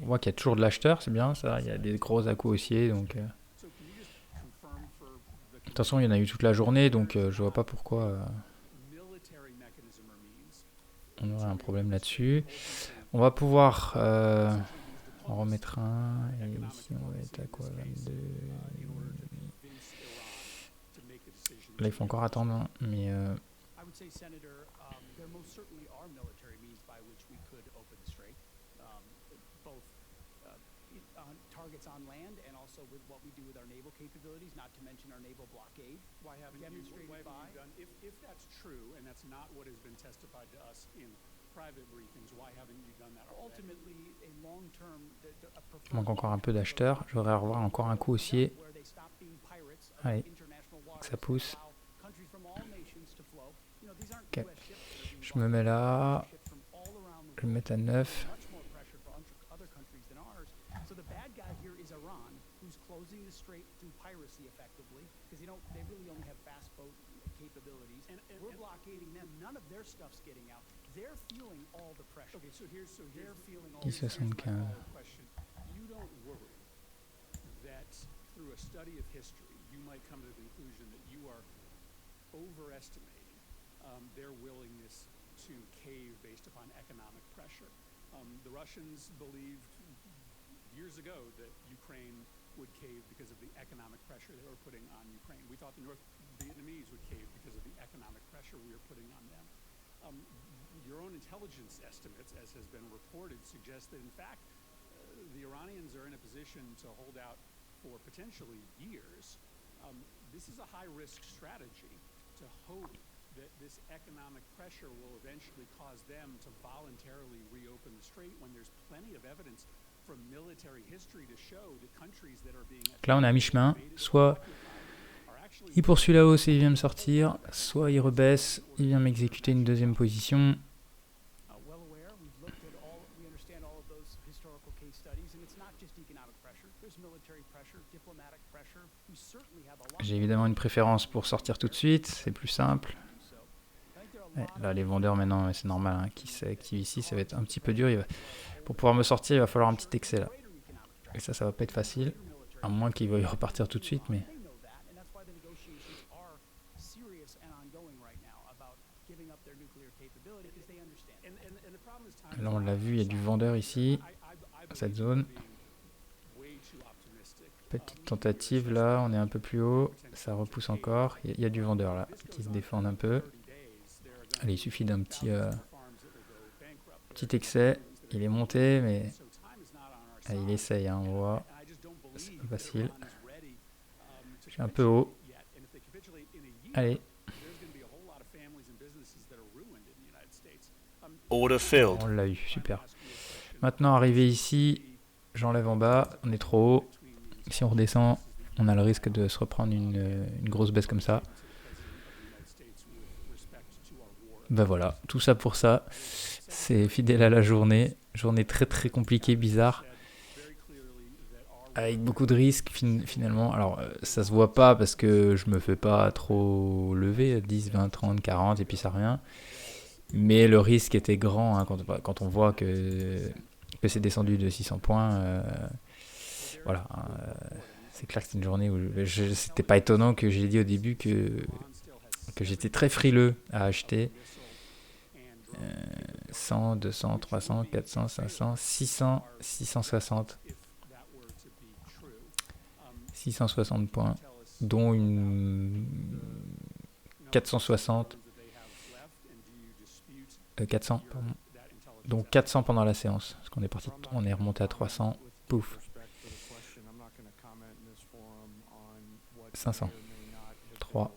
On voit qu'il y a toujours de l'acheteur, c'est bien ça. Il y a des gros à-coups haussiers, donc de toute façon, il y en a eu toute la journée, donc je vois pas pourquoi on aurait un problème là-dessus. On va pouvoir en remettre un, et ici on va être à quoi, 22. Là, il faut encore attendre, hein, mais I would say, Senator, there most certainly are military means by which we could open the strait, both on targets on land and also with what we do with our naval capabilities, not to mention our naval blockade. Why haven't Demonstrated you by- done, if that's true, and that's not what has been testified to us in private briefings, why haven't you done that already? Ultimately, a long-term, a il manque encore un peu d'acheteurs. Je voudrais revoir encore un coup haussier. where they stop being pirates of Allez, international waters ça pousse. and allow countries from all nations to flow. You know, these aren't Ok. US ships that are being Je me mets là. shipped from all around the Je vais le world. mettre à 9. Much more pressure for other countries than ours. So the bad guy here is Iran, who's closing the strait through piracy effectively, because they really only have fast boat capabilities. And We're blockading them. None of their stuff's getting out. They're feeling all the pressure. Okay, so here's They're feeling all Il the se sent my qu'un- follow-up question. You don't worry that through a study of history, you might come to the conclusion that you are overestimating their willingness to cave based upon economic pressure. The Russians believed years ago that Ukraine would cave because of the economic pressure they were putting on Ukraine. We thought the North Vietnamese would cave because of the economic pressure we were putting on them. Your own intelligence estimates, as has been reported, suggest that in fact the Iranians are in a position to hold out for potentially years. This is a high-risk strategy to hope that this economic pressure will eventually cause them to voluntarily reopen the strait when there's plenty of evidence from military history to show that countries that are being Donc là, on est à mi-chemin. Soit il poursuit la hausse et il vient me sortir, soit il rebaisse, il vient m'exécuter une deuxième position. well aware. We've looked at we understand all of those historical case studies, and it's not just economic pressure. There's military pressure, diplomatic pressure. We certainly have a lot. J'ai évidemment une préférence pour sortir tout de suite, c'est plus simple. Ouais, là, les vendeurs maintenant, c'est normal, hein, qui s'activent ici, ça va être un petit peu dur. Pour pouvoir me sortir, il va falloir un petit excès là. Et ça va pas être facile, à moins qu'il veuille repartir tout de suite, mais They know that, and that's why the negotiations are serious and ongoing right now about giving up their nuclear capability, because they understand. and the problem is time. là on l'a vu, il y a du vendeur ici, dans cette zone. Petite tentative là, on est un peu plus haut, ça repousse encore, il y a du vendeur là, qui se défend un peu. Allez, il suffit d'un petit excès, il est monté, mais allez, il essaye, hein, on voit, c'est pas facile. Je suis un peu haut, allez, Order filled. on l'a eu, super. Maintenant, arrivé ici, j'enlève en bas, on est trop haut. Si on redescend, on a le risque de se reprendre une grosse baisse comme ça. Ben voilà, tout ça pour ça. C'est fidèle à la journée. Journée très très compliquée, bizarre. Avec beaucoup de risques finalement. Alors ça se voit pas parce que je me fais pas trop lever, 10, 20, 30, 40 et puis ça revient. Mais le risque était grand, hein, quand on voit que c'est descendu de 600 points. Voilà, c'est clair que c'est une journée où c'était pas étonnant que j'ai dit au début que j'étais très frileux à acheter. 100, 200, 300, 400, 500, 600, 660. 660 points, dont une 460. 400, pardon. Donc 400 pendant la séance. Parce qu'on est parti, on est remonté à 300. Pouf. 500. 3,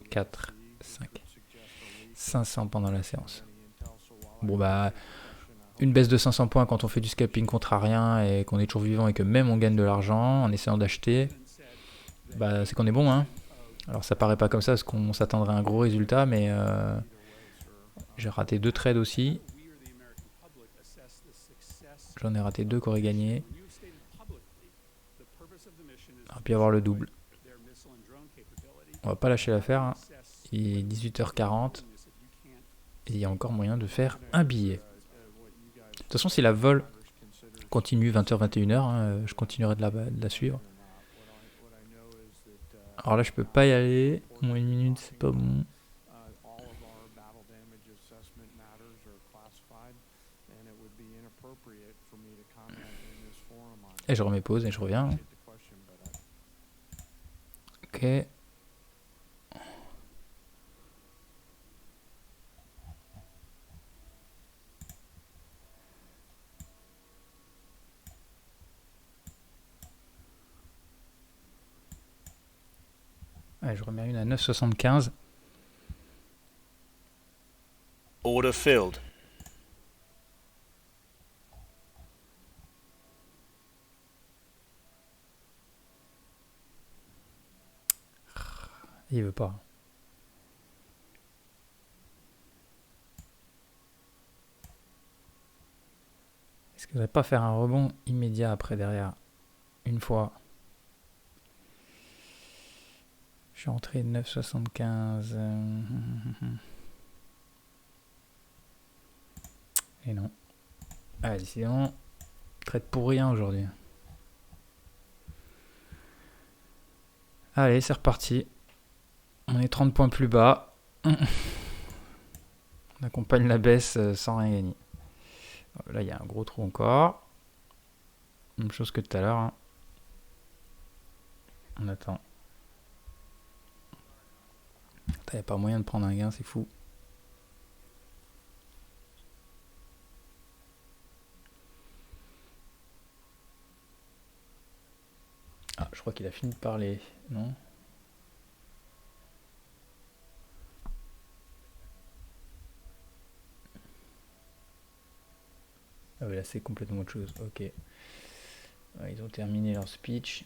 4, 5. 500 pendant la séance. Bon bah, une baisse de 500 points quand on fait du scalping contrarien et qu'on est toujours vivant et que même on gagne de l'argent en essayant d'acheter, bah c'est qu'on est bon, hein. Alors ça paraît pas comme ça parce qu'on s'attendrait à un gros résultat, mais j'ai raté 2 trades aussi. J'en ai raté 2 qui auraient gagné. On va puis avoir le double. On va pas lâcher l'affaire, hein. Il est 18h40 et il y a encore moyen de faire un billet. De toute façon, si la vol continue 20h, 21h, hein, je continuerai de la suivre. Alors là, je peux pas y aller. Moins 1 minute, c'est pas bon. Et je remets pause et je reviens. Ok. Allez, je remets une à 9,75. Order filled. Il veut pas. Est-ce que je vais pas faire un rebond immédiat après derrière? Une fois. Je suis rentré 9,75. Et non. Allez, sinon, traite pour rien aujourd'hui. Allez, c'est reparti. On est 30 points plus bas. On accompagne la baisse sans rien gagner. Là, il y a un gros trou encore. Même chose que tout à l'heure, hein. On attend. Il n'y a pas moyen de prendre un gain, c'est fou. Ah, je crois qu'il a fini de parler, non? Ah oui, là c'est complètement autre chose, ok. Ouais, ils ont terminé leur speech.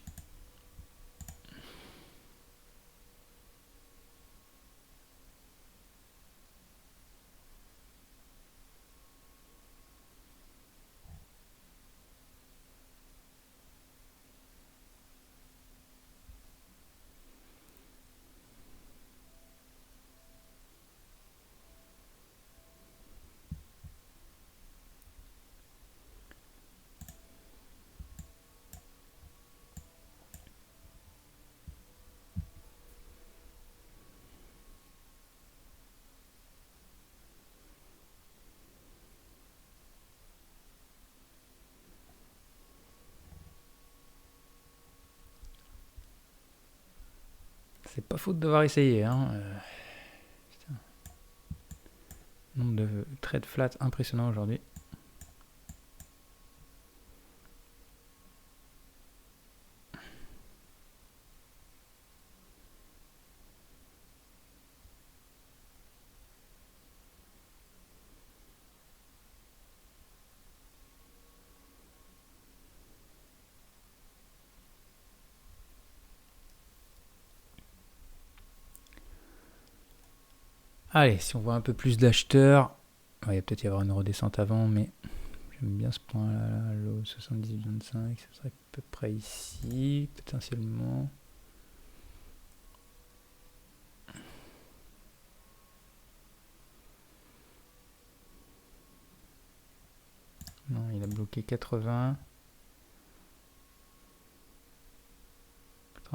C'est pas faute d'avoir essayé, hein. Putain. Nombre de trades flat impressionnant aujourd'hui. Allez, si on voit un peu plus d'acheteurs, il va peut-être y avoir une redescente avant, mais j'aime bien ce point-là, le 78,25, ça serait à peu près ici, potentiellement. Non, il a bloqué 80.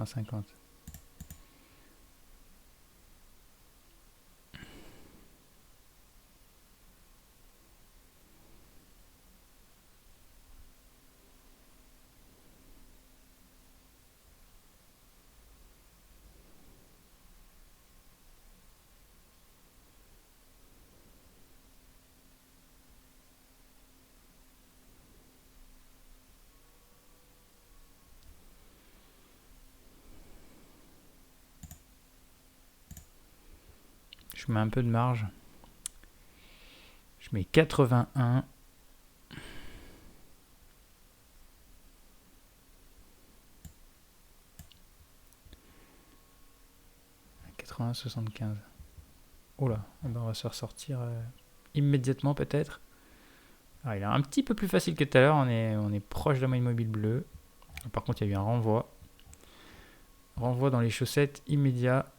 50. je mets un peu de marge. Je mets 81. 80-75. Oula, eh ben on va se ressortir immédiatement peut-être. Alors, il est un petit peu plus facile que tout à l'heure, on est proche de la moyenne mobile bleue. Par contre, il y a eu un renvoi. Renvoi dans les chaussettes immédiat.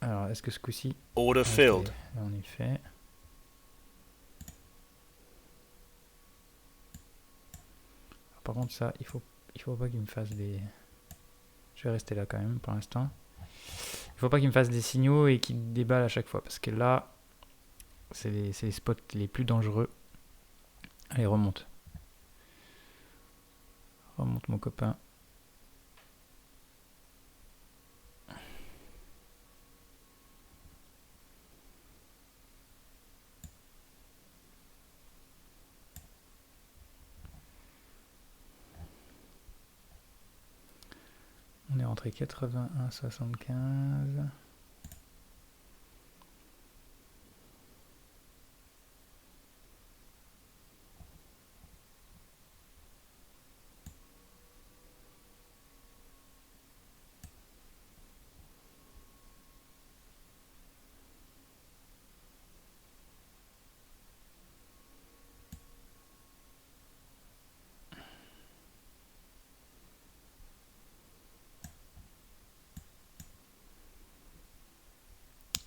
Alors, est-ce que ce coup-ci... Order Ok, filled. là, on est fait. Alors, par contre, ça, il faut pas qu'il me fasse des... Je vais rester là quand même pour l'instant. Il faut pas qu'il me fasse des signaux et qu'il déballe à chaque fois. Parce que là, c'est les spots les plus dangereux. Allez, remonte. Remonte mon copain. On est rentré 81-75.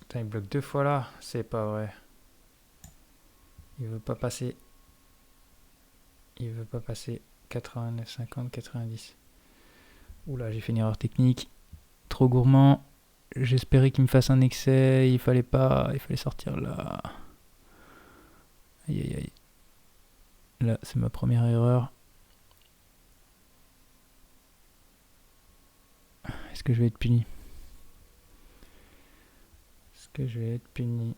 Putain, il bloque 2 fois là, c'est pas vrai. Il veut pas passer. Il veut pas passer 89, 50, 90. Oula, j'ai fait une erreur technique. Trop gourmand. J'espérais qu'il me fasse un excès. Il fallait pas. Il fallait sortir là. Aïe aïe aïe. Là, c'est ma première erreur. Est-ce que je vais être puni? Est-ce que je vais être puni?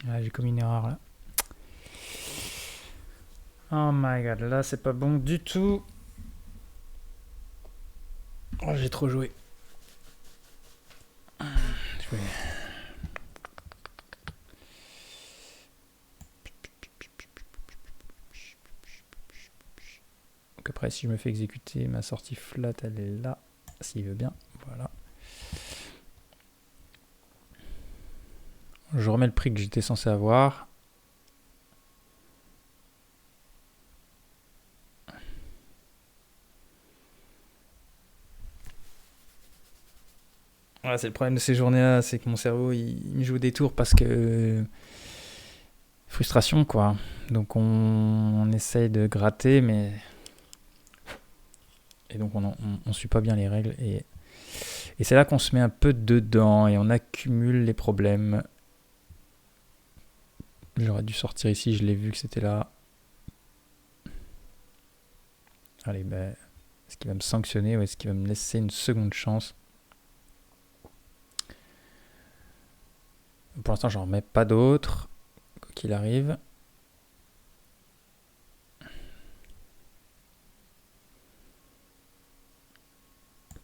Ah, j'ai commis une erreur là. Oh my god, là c'est pas bon du tout. Oh, j'ai trop joué. Je vais... Donc après, si je me fais exécuter, ma sortie flat, elle est là, s'il veut bien. Voilà. Je remets le prix que j'étais censé avoir. Voilà, c'est le problème de ces journées-là, c'est que mon cerveau, il me joue des tours parce que... frustration, quoi. Donc on essaye de gratter, mais... Et donc on suit pas bien les règles. Et c'est là qu'on se met un peu dedans et on accumule les problèmes. J'aurais dû sortir ici, je l'ai vu que c'était là. Allez, ben... est-ce qu'il va me sanctionner ou est-ce qu'il va me laisser une seconde chance? Pour l'instant, j'en remets pas d'autres, quoi qu'il arrive.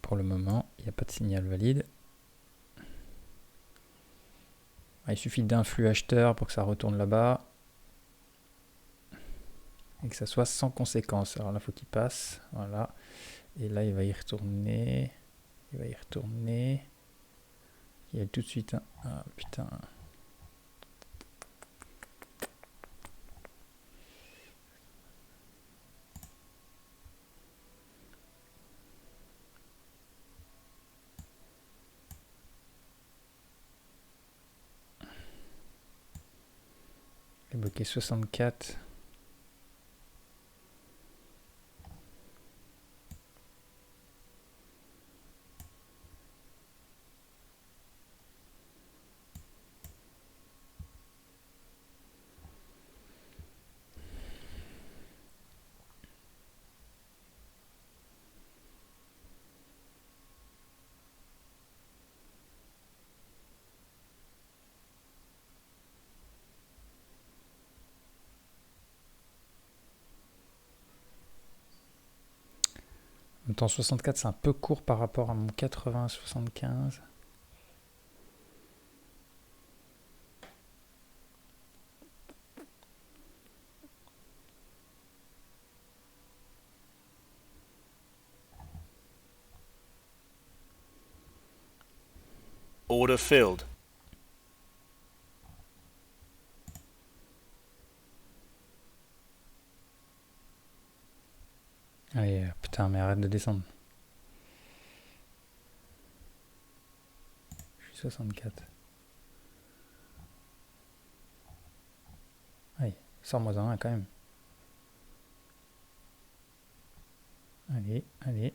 Pour le moment, il n'y a pas de signal valide. Il suffit d'un flux acheteur pour que ça retourne là-bas. Et que ça soit sans conséquence. Alors là, il faut qu'il passe. Voilà. Et là, il va y retourner. Il va y retourner. Il y a tout de suite un... Ah putain. J'ai bloqué 64. En même temps, 64, c'est un peu court par rapport à mon 80-75. Order filled. Allez, putain, mais arrête de descendre. Je suis 64. Allez, sors-moi un quand même. Allez, allez.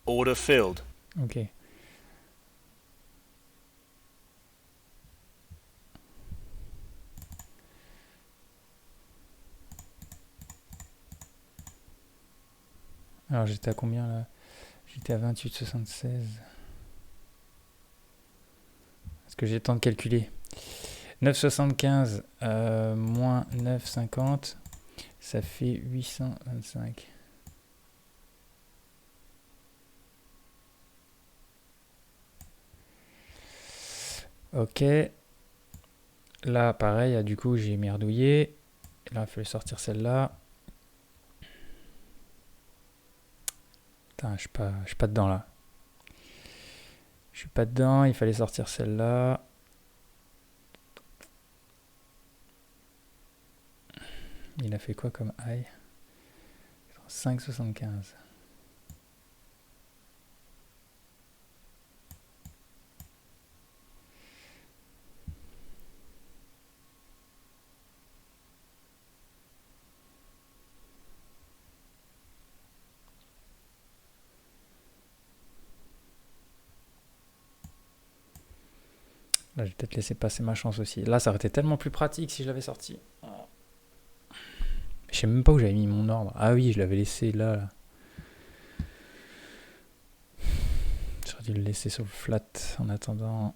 Order filled. Ok. Alors j'étais à combien là? J'étais à 28,76. Est-ce que j'ai le temps de calculer? 9,75 moins 9,50, ça fait 825. Ok. Là, pareil, du coup, j'ai merdouillé. Là, il fallait sortir celle-là. Putain, je suis pas dedans là. Je suis pas dedans, il fallait sortir celle-là. Il a fait quoi comme high? 5,75. Là, je vais peut-être laisser passer ma chance aussi. Là, ça aurait été tellement plus pratique si je l'avais sorti. Je sais même pas où j'avais mis mon ordre. Ah oui, je l'avais laissé là. J'aurais dû le laisser sur le flat en attendant.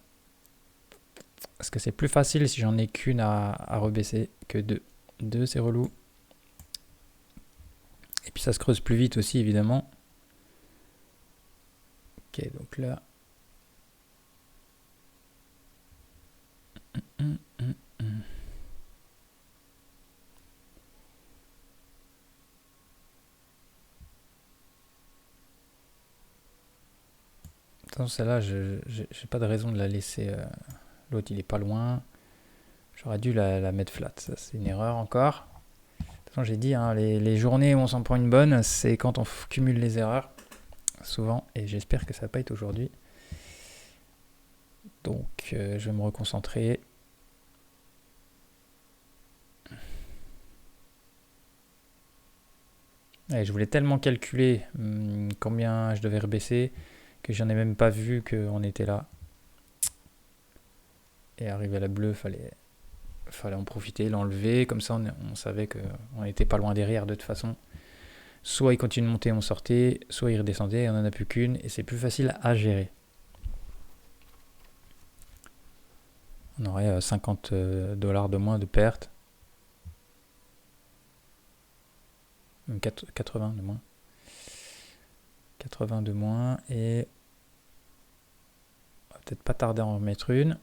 Parce que c'est plus facile si j'en ai qu'une à rebaisser que deux. Deux, c'est relou. Et puis ça se creuse plus vite aussi, évidemment. Ok, donc là. Attends, celle-là, j'ai pas de raison de la laisser. L'autre, il est pas loin. J'aurais dû la mettre flat. Ça, c'est une erreur encore. De toute façon, j'ai dit, hein, les journées où on s'en prend une bonne, c'est quand on cumule les erreurs. Souvent. Et j'espère que ça va pas être aujourd'hui. Donc, je vais me reconcentrer. Et je voulais tellement calculer combien je devais rebaisser que j'en ai même pas vu qu'on était là. Et arrivé à la bleue, fallait en profiter, l'enlever. Comme ça, on savait qu'on n'était pas loin derrière de toute façon. Soit il continue de monter, on sortait. Soit il redescendait, on n'en a plus qu'une. Et c'est plus facile à gérer. On aurait $50 de moins de perte. Même 80 de moins. 80 de moins. Et on va peut-être pas tarder à en remettre une.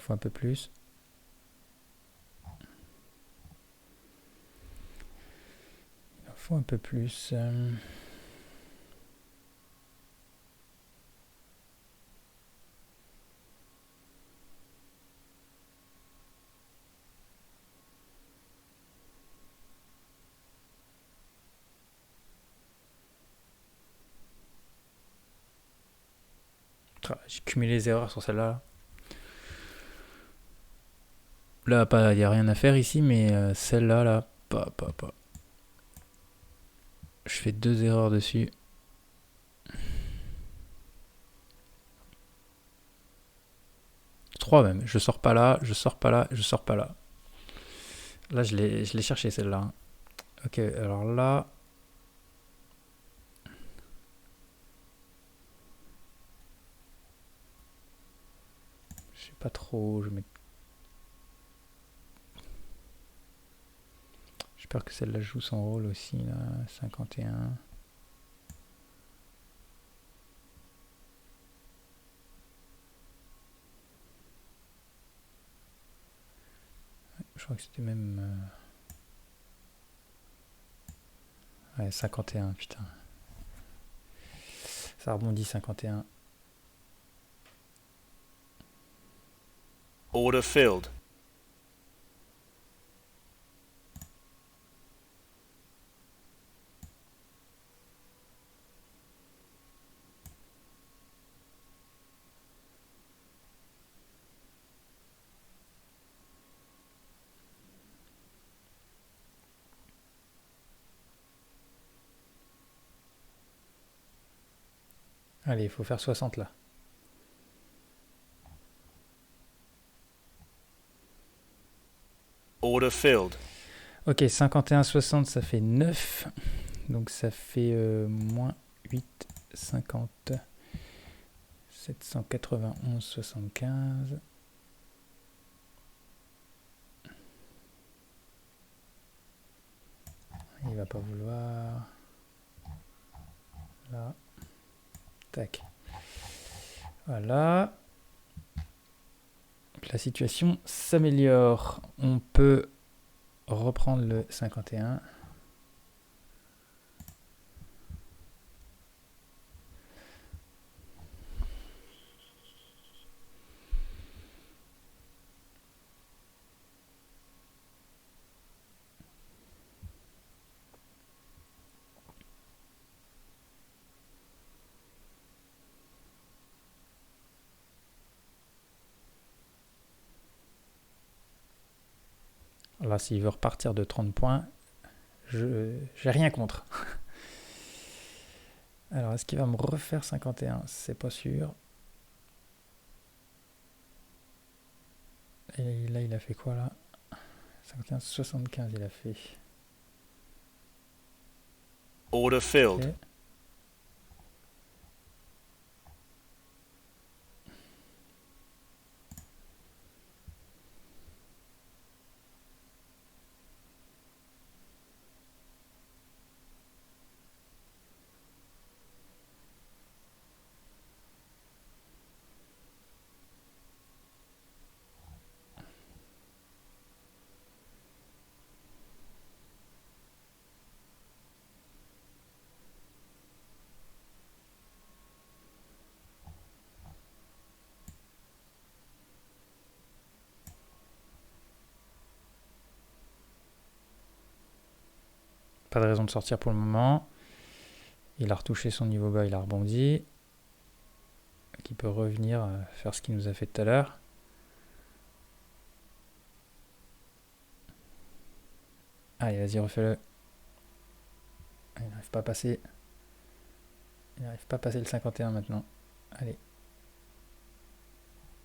faut un peu plus. Il en faut un peu plus. J'ai cumulé les erreurs sur celle-là. Là, il n'y a rien à faire ici, mais celle-là, là, pas. Je fais 2 erreurs dessus. Trois même. Je sors pas là, je sors pas là, je sors pas là. Là, je l'ai cherché celle-là. Hein. Ok, alors là. Je sais pas trop. J'espère que celle-là joue son rôle aussi, là. 51. Je crois que c'était même... Ouais, 51, putain. Ça rebondit, 51. Order filled. Allez, il faut faire 60 là. Order filled. Ok, 51, 60, ça fait 9. Donc ça fait moins 8, 50, 791, 75. Il va pas vouloir. Là. Tac. Voilà. La situation s'améliore. On peut reprendre le 51. Là, s'il veut repartir de 30 points, j'ai rien contre. Alors, est-ce qu'il va me refaire 51? C'est pas sûr. Et là, il a fait quoi, là? 51, 75, il a fait. Order filled. Ok. Pas de raison de sortir pour le moment. Il a retouché son niveau bas, il a rebondi. Il peut revenir faire ce qu'il nous a fait tout à l'heure. Allez, vas-y, refais-le. Il n'arrive pas à passer. Il n'arrive pas à passer le 51 maintenant. Allez.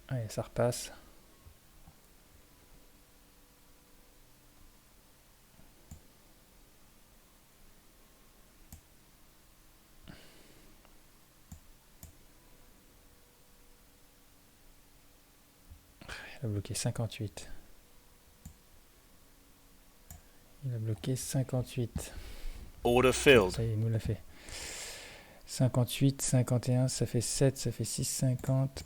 Allez, ça repasse. Il a bloqué 58. Il a bloqué 58. Order filled. Ça y est, il nous l'a fait. 58, 51, ça fait 7, ça fait 6, 50.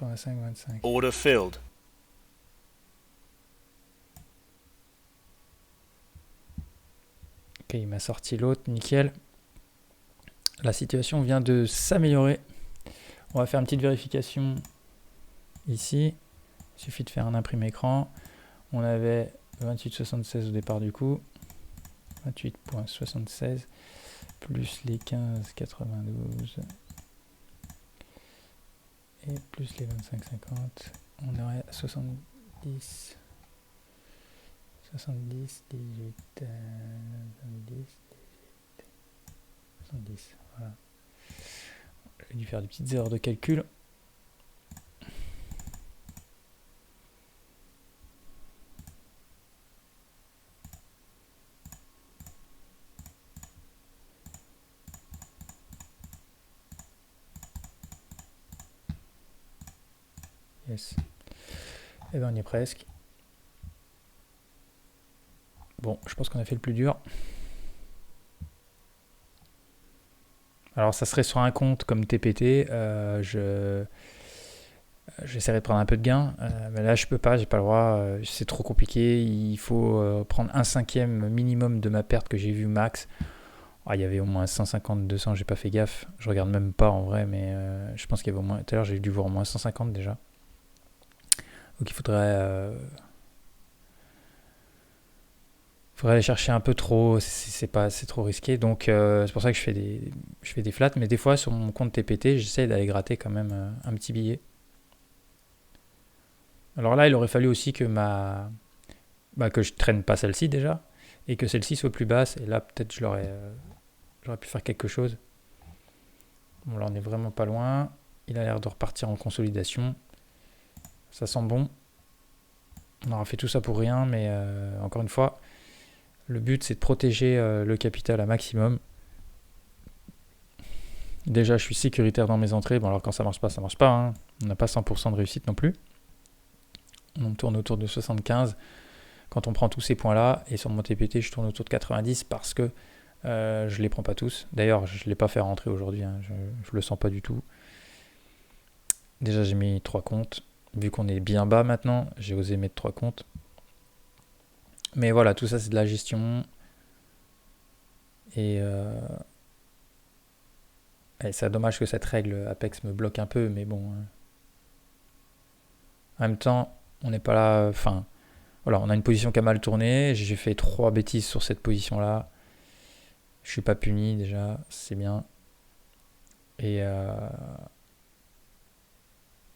85-25. Order filled. Ok, il m'a sorti l'autre, nickel. La situation vient de s'améliorer. On va faire une petite vérification ici. Il suffit de faire un imprimé écran. On avait 28,76 au départ du coup. 28,76 plus les 15,92 et plus les 25,50. On aurait 70. 70, 18, 70, voilà. J'ai dû faire des petites erreurs de calcul. Yes. Et ben on y est presque. Bon, je pense qu'on a fait le plus dur. Alors ça serait sur un compte comme TPT, j'essaierai de prendre un peu de gain, mais là je peux pas, j'ai pas le droit, c'est trop compliqué, il faut prendre 1/5 minimum de ma perte que j'ai vu max. Ah, il y avait au moins 150, 200, j'ai pas fait gaffe, je regarde même pas en vrai, mais je pense qu'il y avait au moins, tout à l'heure j'ai dû voir au moins 150 déjà. Donc il faudrait aller chercher un peu trop, c'est trop risqué, donc c'est pour ça que je fais des flats, mais des fois sur mon compte TPT j'essaie d'aller gratter quand même un petit billet. Alors là il aurait fallu aussi que que je traîne pas celle-ci déjà, et que celle-ci soit plus basse, et là peut-être j'aurais pu faire quelque chose. Bon là on est vraiment pas loin, il a l'air de repartir en consolidation, ça sent bon. On aura fait tout ça pour rien, mais encore une fois, le but, c'est de protéger le capital à maximum. Déjà, je suis sécuritaire dans mes entrées. Bon, alors quand ça marche pas, ça marche pas. Hein. On n'a pas 100% de réussite non plus. On tourne autour de 75 quand on prend tous ces points-là. Et sur mon TPT, je tourne autour de 90 parce que je les prends pas tous. D'ailleurs, je ne l'ai pas fait rentrer aujourd'hui. Hein. Je le sens pas du tout. Déjà, j'ai mis 3 comptes. Vu qu'on est bien bas maintenant, j'ai osé mettre 3 comptes. Mais voilà, tout ça c'est de la gestion. Et c'est dommage que cette règle Apex me bloque un peu, mais bon. En même temps, on n'est pas là. Enfin, voilà, on a une position qui a mal tourné. J'ai fait 3 bêtises sur cette position-là. Je suis pas puni déjà, c'est bien. Et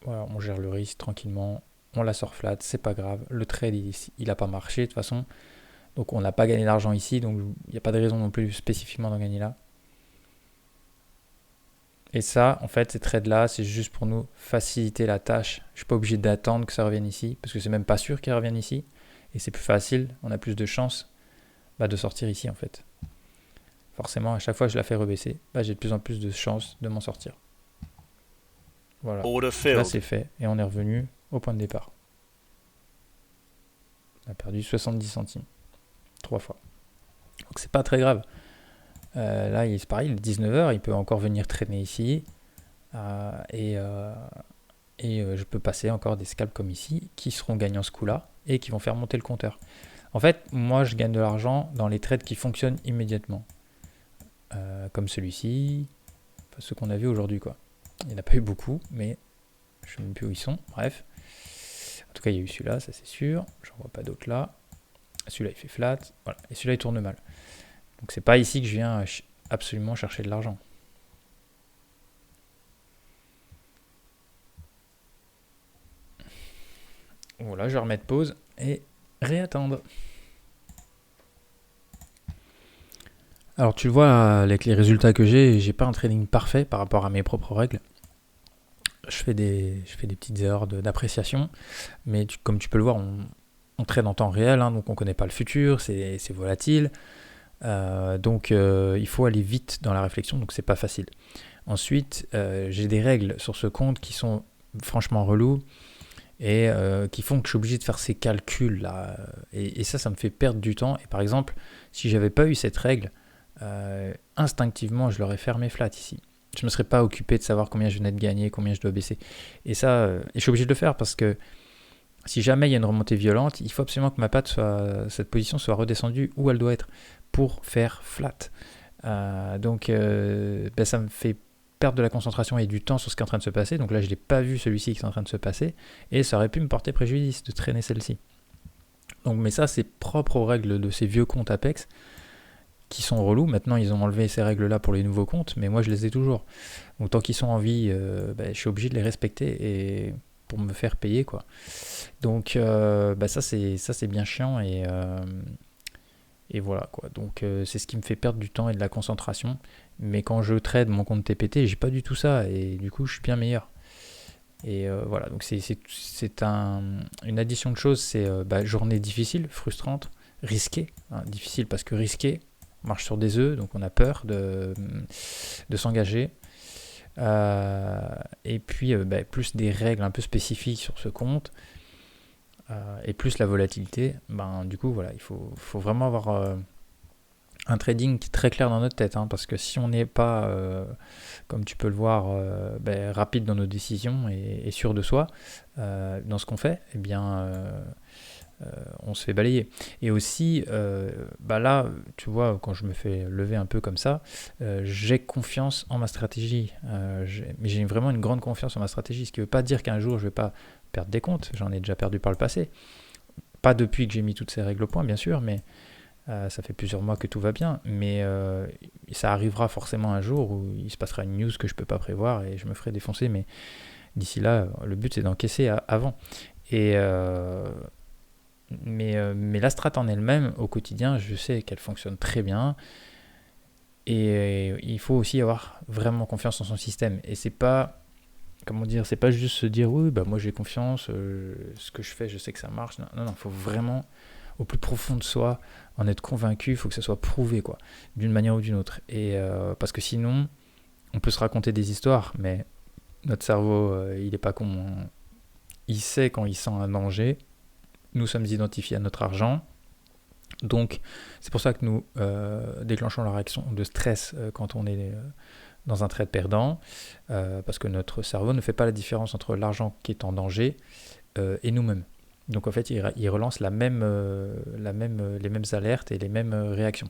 voilà, on gère le risque tranquillement. On la sort flat, c'est pas grave. Le trade, il a pas marché de toute façon. Donc on n'a pas gagné d'argent ici, donc il n'y a pas de raison non plus spécifiquement d'en gagner là. Et ça, en fait, ces trades-là, c'est juste pour nous faciliter la tâche. Je ne suis pas obligé d'attendre que ça revienne ici, parce que c'est même pas sûr qu'il revienne ici. Et c'est plus facile, on a plus de chances de sortir ici en fait. Forcément, à chaque fois que je la fais rebaisser, j'ai de plus en plus de chances de m'en sortir. Voilà, là c'est fait, et on est revenu au point de départ. On a perdu 70 centimes. 3 fois. Donc c'est pas très grave. Là, c'est pareil, il est 19h, il peut encore venir traîner ici. Et je peux passer encore des scalps comme ici, qui seront gagnants ce coup-là, et qui vont faire monter le compteur. En fait, moi, je gagne de l'argent dans les trades qui fonctionnent immédiatement. Comme celui-ci, enfin, ceux qu'on a vu aujourd'hui, quoi. Il n'y en a pas eu beaucoup, mais je ne sais même plus où ils sont. Bref. En tout cas, il y a eu celui-là, ça c'est sûr. J'en vois pas d'autres là. Celui-là, il fait flat. Voilà. Et celui-là, il tourne mal. Donc, c'est pas ici que je viens absolument chercher de l'argent. Voilà, je vais remettre pause et réattendre. Alors, tu le vois, avec les résultats que j'ai pas un trading parfait par rapport à mes propres règles. Je fais des petites erreurs d'appréciation, mais comme tu peux le voir, on trade en temps réel, hein, donc on ne connaît pas le futur, c'est volatile, donc il faut aller vite dans la réflexion, donc c'est pas facile. Ensuite, j'ai des règles sur ce compte qui sont franchement reloues et qui font que je suis obligé de faire ces calculs là, et ça me fait perdre du temps. Et par exemple, si j'avais pas eu cette règle, instinctivement je l'aurais fermé flat ici. je me serais pas occupé de savoir combien je venais de gagner, combien je dois baisser. Et ça, et je suis obligé de le faire parce que si jamais il y a une remontée violente, il faut absolument que cette position soit redescendue où elle doit être pour faire flat. Donc ça me fait perdre de la concentration et du temps sur ce qui est en train de se passer. Donc là, je n'ai pas vu celui-ci qui est en train de se passer et ça aurait pu me porter préjudice de traîner celle-ci. Donc, mais ça, c'est propre aux règles de ces vieux comptes Apex qui sont relous. Maintenant, ils ont enlevé ces règles-là pour les nouveaux comptes, mais moi, je les ai toujours. Donc tant qu'ils sont en vie, je suis obligé de les respecter et pour me faire payer, quoi. Donc ça c'est bien chiant et voilà, quoi. Donc c'est ce qui me fait perdre du temps et de la concentration. Mais quand je trade mon compte TPT, j'ai pas du tout ça et du coup je suis bien meilleur. Et voilà, donc c'est une addition de choses. C'est journée difficile, frustrante, risquée, hein, difficile parce que risquée, on marche sur des œufs, donc on a peur de s'engager. Et puis plus des règles un peu spécifiques sur ce compte et plus la volatilité, du coup voilà, il faut vraiment avoir un trading qui est très clair dans notre tête, hein, parce que si on n'est pas comme tu peux le voir rapide dans nos décisions et sûr de soi dans ce qu'on fait, eh bien on se fait balayer. Et aussi, là, tu vois, quand je me fais lever un peu comme ça, j'ai confiance en ma stratégie. Mais j'ai vraiment une grande confiance en ma stratégie, ce qui ne veut pas dire qu'un jour, je ne vais pas perdre des comptes. J'en ai déjà perdu par le passé. Pas depuis que j'ai mis toutes ces règles au point, bien sûr, mais ça fait plusieurs mois que tout va bien. Mais ça arrivera forcément un jour où il se passera une news que je ne peux pas prévoir et je me ferai défoncer. Mais d'ici là, le but, c'est d'encaisser avant. Et... Mais la strat en elle-même, au quotidien, je sais qu'elle fonctionne très bien. Et il faut aussi avoir vraiment confiance en son système. Et c'est pas, c'est pas juste se dire oui, moi j'ai confiance, ce que je fais, je sais que ça marche. Non, il faut vraiment, au plus profond de soi, en être convaincu. Il faut que ça soit prouvé, quoi, d'une manière ou d'une autre. Et parce que sinon, on peut se raconter des histoires, mais notre cerveau, il est pas con. Il sait quand il sent un danger. Nous sommes identifiés à notre argent. Donc, c'est pour ça que nous déclenchons la réaction de stress quand on est dans un trade perdant, parce que notre cerveau ne fait pas la différence entre l'argent qui est en danger et nous-mêmes. Donc, en fait, il relance les mêmes alertes et les mêmes réactions.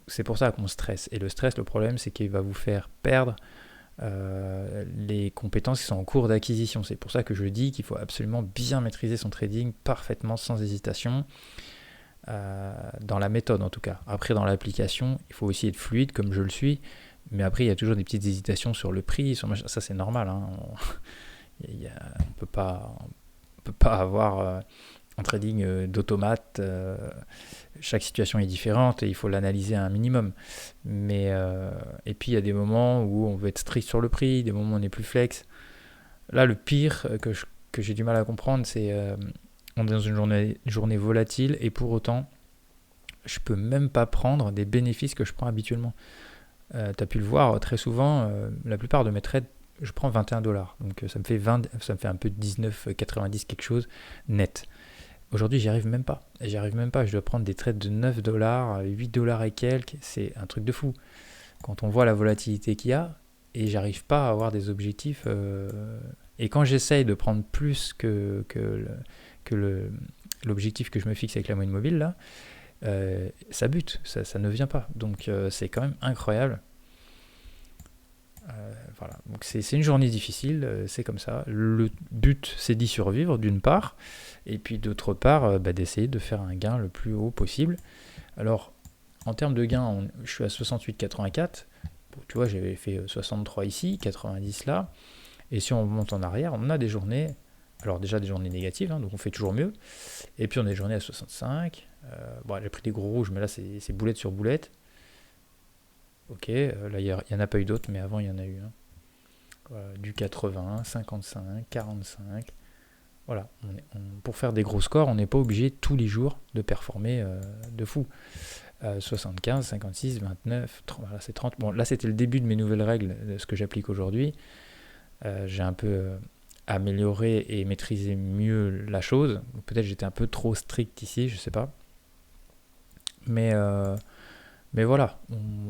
C'est pour ça qu'on stresse. Et le stress, le problème, c'est qu'il va vous faire perdre les compétences qui sont en cours d'acquisition. C'est pour ça que je dis qu'il faut absolument bien maîtriser son trading parfaitement, sans hésitation, dans la méthode en tout cas. Après, dans l'application, il faut aussi être fluide comme je le suis, mais après il y a toujours des petites hésitations sur le prix, ça c'est normal, hein. On peut pas avoir un trading d'automate. Chaque situation est différente et il faut l'analyser à un minimum. Mais et puis il y a des moments où on veut être strict sur le prix, des moments où on est plus flex. Là, le pire que j'ai du mal à comprendre, c'est on est dans une journée volatile et pour autant, je peux même pas prendre des bénéfices que je prends habituellement. Tu as pu le voir très souvent, la plupart de mes trades, je prends $21. Donc ça me fait un peu 19,90 quelque chose net. Aujourd'hui, j'y arrive même pas. Je dois prendre des trades de $9, $8 et quelques. C'est un truc de fou. Quand on voit la volatilité qu'il y a, et j'arrive pas à avoir des objectifs. Et quand j'essaye de prendre plus que l'objectif que je me fixe avec la moyenne mobile, là, ça bute. Ça ne vient pas. Donc, c'est quand même incroyable. Voilà. Donc c'est une journée difficile, c'est comme ça. Le but, c'est d'y survivre d'une part, et puis d'autre part, d'essayer de faire un gain le plus haut possible. Alors, en termes de gain, je suis à 68,84. Bon, tu vois, j'avais fait 63 ici, 90 là. Et si on monte en arrière, on a des journées, alors déjà des journées négatives, hein, donc on fait toujours mieux. Et puis on a des journées à 65. J'ai pris des gros rouges, mais là c'est boulette sur boulette. Ok, là il n'y en a pas eu d'autres, mais avant il y en a eu. Du 80, 55, 45. Voilà, pour faire des gros scores, on n'est pas obligé tous les jours de performer de fou. 75, 56, 29, 30, voilà, c'est 30. Bon, là c'était le début de mes nouvelles règles, de ce que j'applique aujourd'hui. J'ai un peu amélioré et maîtrisé mieux la chose. Peut-être j'étais un peu trop strict ici, je sais pas. Mais Mais voilà,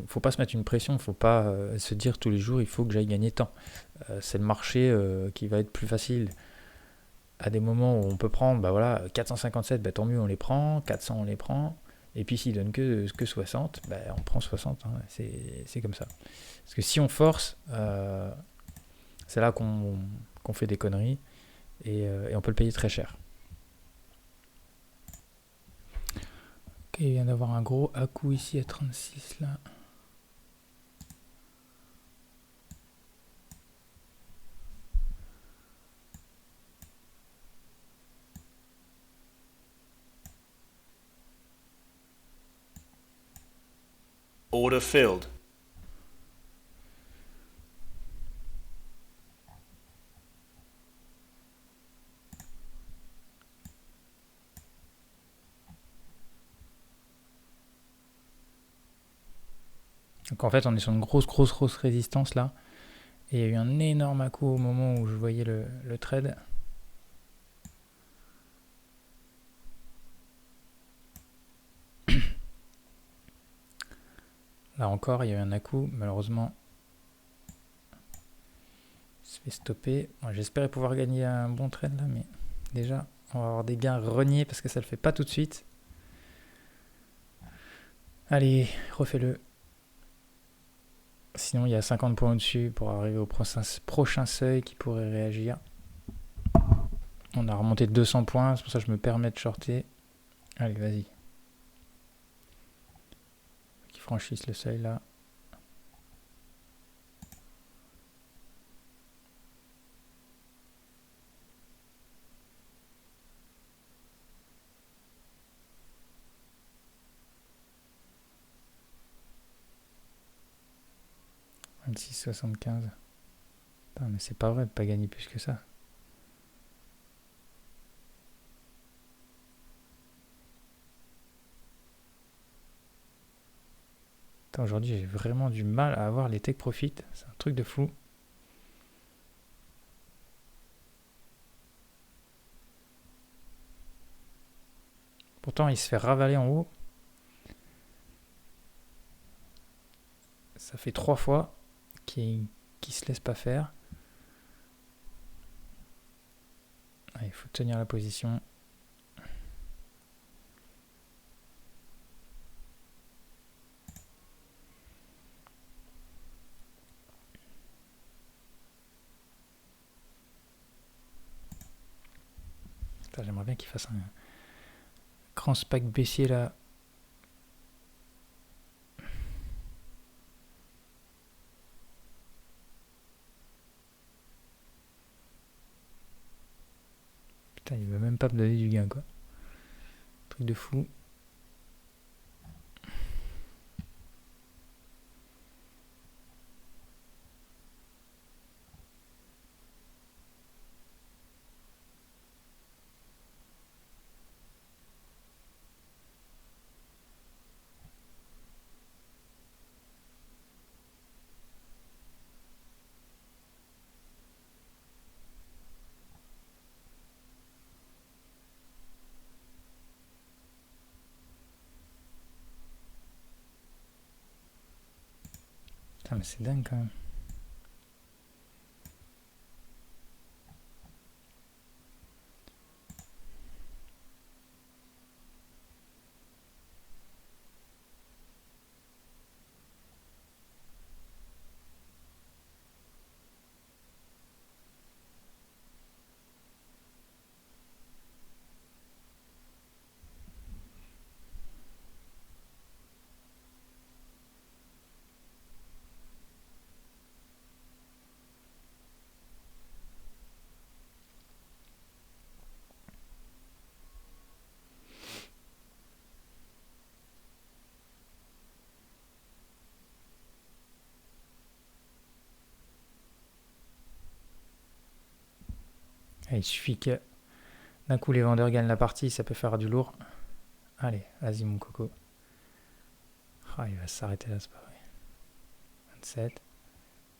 faut pas se mettre une pression, faut pas se dire tous les jours il faut que j'aille gagner tant. C'est le marché qui va être plus facile. À des moments où on peut prendre, bah voilà, 457, bah tant mieux on les prend, 400 on les prend, et puis s'ils donnent que 60, bah on prend 60, hein, c'est comme ça. Parce que si on force, c'est là qu'on fait des conneries, et on peut le payer très cher. Ok, il vient d'avoir un gros à-coup ici à 36 là. Order filled. Donc en fait on est sur une grosse résistance là, et il y a eu un énorme à-coup au moment où je voyais le trade. Là encore il y a eu un à-coup, malheureusement il se fait stopper. Bon, j'espérais pouvoir gagner un bon trade là, mais déjà on va avoir des gains reniés parce que ça le fait pas tout de suite. Allez, refais-le. Sinon, il y a 50 points au-dessus pour arriver au prochain seuil qui pourrait réagir. On a remonté de 200 points, c'est pour ça que je me permets de shorter. Allez, vas-y. Qu'ils franchissent le seuil là. « 26,75. Putain, mais c'est pas vrai de pas gagner plus que ça. Putain, aujourd'hui, j'ai vraiment du mal à avoir les take profit. C'est un truc de fou. Pourtant, il se fait ravaler en haut. Ça fait 3 fois qu'il se laisse pas faire. Ah, il faut tenir la position. Putain, j'aimerais bien qu'il fasse un grand spike baissier là. Putain, il veut même pas me donner du gain quoi. Truc de fou. Putain, mais c'est dingue quand même. Ah, il suffit que d'un coup les vendeurs gagnent la partie, ça peut faire du lourd. Allez, vas-y mon coco. Ah, il va s'arrêter là, c'est pas vrai. 27,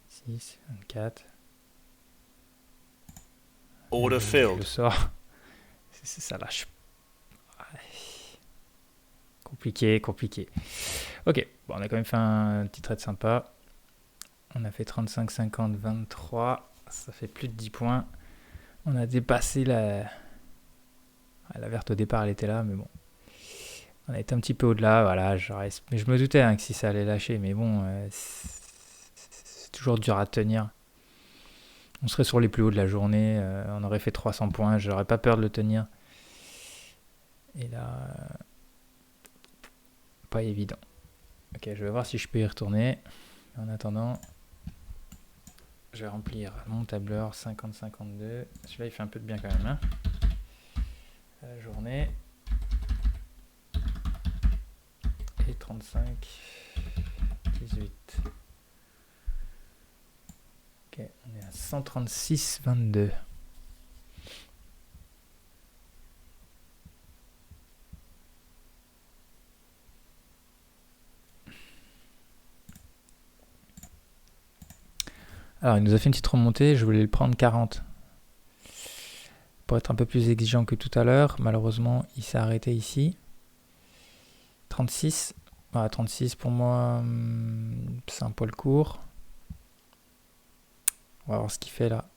6, 24. Order Je le filled. sors. Ça lâche. Compliqué, compliqué. Ok, bon, on a quand même fait un petit trade sympa. On a fait 35, 50, 23. Ça fait plus de 10 points. On a dépassé la verte au départ, elle était là, mais bon. On a été un petit peu au-delà, voilà. Mais je me doutais que si ça allait lâcher, mais bon, c'est toujours dur à tenir. On serait sur les plus hauts de la journée, on aurait fait 300 points, j'aurais pas peur de le tenir. Et là, pas évident. Ok, je vais voir si je peux y retourner. En attendant, je vais remplir mon tableur 50-52. Celui-là, il fait un peu de bien quand même. Hein, la journée. Et 35, 18. Ok, on est à 136,22. Alors, il nous a fait une petite remontée, je voulais le prendre 40. Pour être un peu plus exigeant que tout à l'heure, malheureusement, il s'est arrêté ici. 36. Ah, 36 pour moi, c'est un poil court. On va voir ce qu'il fait là.